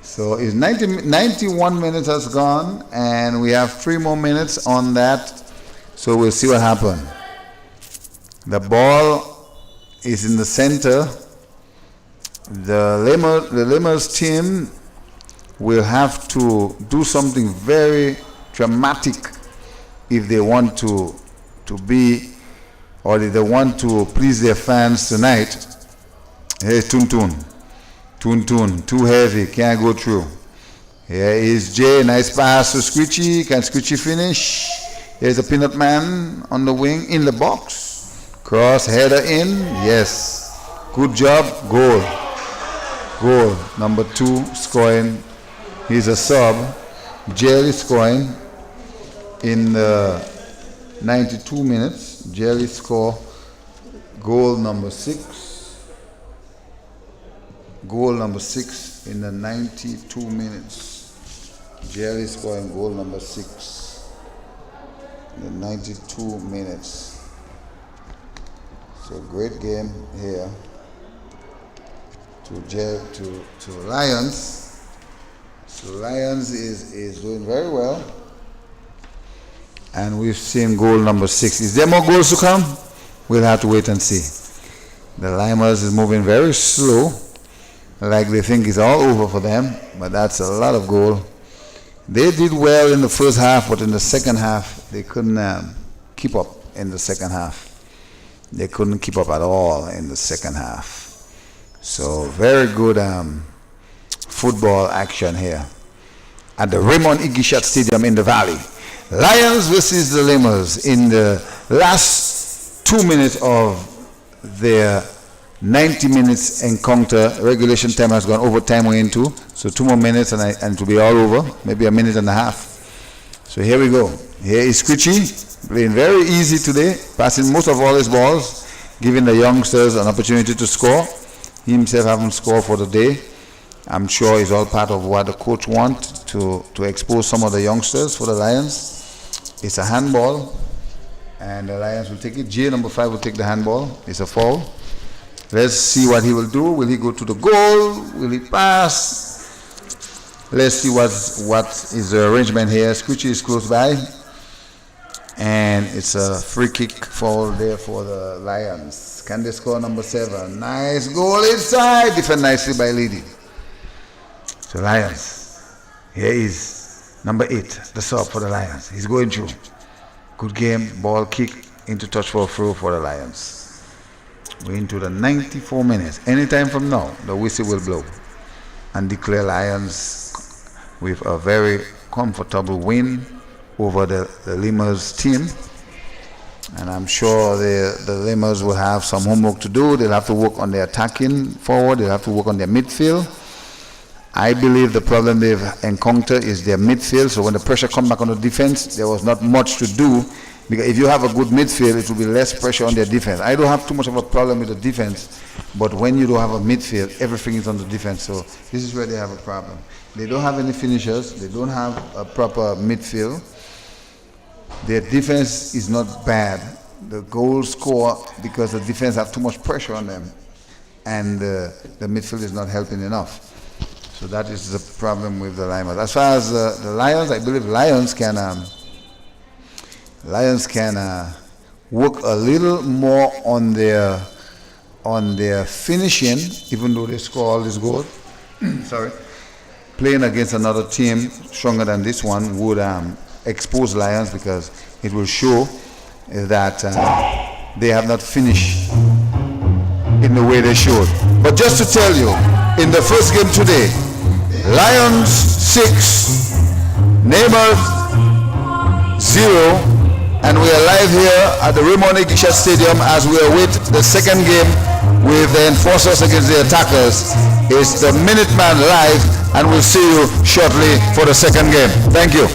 So it's 91 minutes has gone, and we have 3 more minutes on that. So we'll see what happens. The ball is in the center. The Lymers team will have to do something very dramatic if they want to be, or if they want to please their fans tonight. Here's Tuntun, too heavy, can't go through. Here is Jay, nice pass to Scritchy. Can Scritchy finish? Here's the Peanut Man on the wing, in the box. Cross, header in, yes. Good job, goal. Number 2 scoring. He's a sub. Jelly scoring in the 92 minutes. Jelly score goal number 6. Goal number 6 in the 92 minutes. Jelly scoring goal number 6 in the 92 minutes. So great game here to Lions. So Lions is doing very well. And we've seen goal number 6. Is there more goals to come? We'll have to wait and see. The Lymers is moving very slow, like they think it's all over for them, but that's a lot of goal. They did well in the first half, but in the second half, they couldn't keep up in the second half. They couldn't keep up at all in the second half. So very good football action here at the Raymond Igishat Stadium in the Valley. Lions versus the Lymers in the last 2 minutes of their 90 minutes encounter. Regulation time has gone, overtime we're into. So 2 more minutes and it will be all over, maybe a minute and a half. So here we go. Here is Scritchy, playing very easy today, passing most of all his balls, giving the youngsters an opportunity to score. He himself hasn't scored for the day. I'm sure it's all part of what the coach wants to expose some of the youngsters for the Lions. It's a handball, and the Lions will take it. J number 5 will take the handball. It's a foul. Let's see what he will do. Will he go to the goal? Will he pass? Let's see what is the arrangement here. Scoochie is close by. And it's a free kick foul there for the Lions. Can they score number 7? Nice goal inside. Defended nicely by Lady. So Lions. Here is number 8, the sub for the Lions. He's going through. Good game. Ball kick into touch for a throw for the Lions. We're into the 94 minutes. Anytime from now, the whistle will blow and declare Lions with a very comfortable win over the Lymers team. And I'm sure the Lymers will have some homework to do. They'll have to work on their attacking forward. They'll have to work on their midfield. I believe the problem they've encountered is their midfield. So when the pressure comes back on the defense, there was not much to do. Because if you have a good midfield, it will be less pressure on their defense. I don't have too much of a problem with the defense, but when you don't have a midfield, everything is on the defense. So this is where they have a problem. They don't have any finishers. They don't have a proper midfield. Their defense is not bad. The goals score because the defense have too much pressure on them, and the midfield is not helping enough. So that is the problem with the Lymers. As far as the Lions, I believe Lions can work a little more on their finishing, even though they score all these goals. Sorry, playing against another team stronger than this one would expose Lions, because it will show that they have not finished in the way they should. But just to tell you, in the first game today, Lions 6, Lymers 0, and we are live here at the Raymond Igisha Stadium as we await the second game with the enforcers against the attackers. It's the Minuteman live, and we'll see you shortly for the second game. Thank you.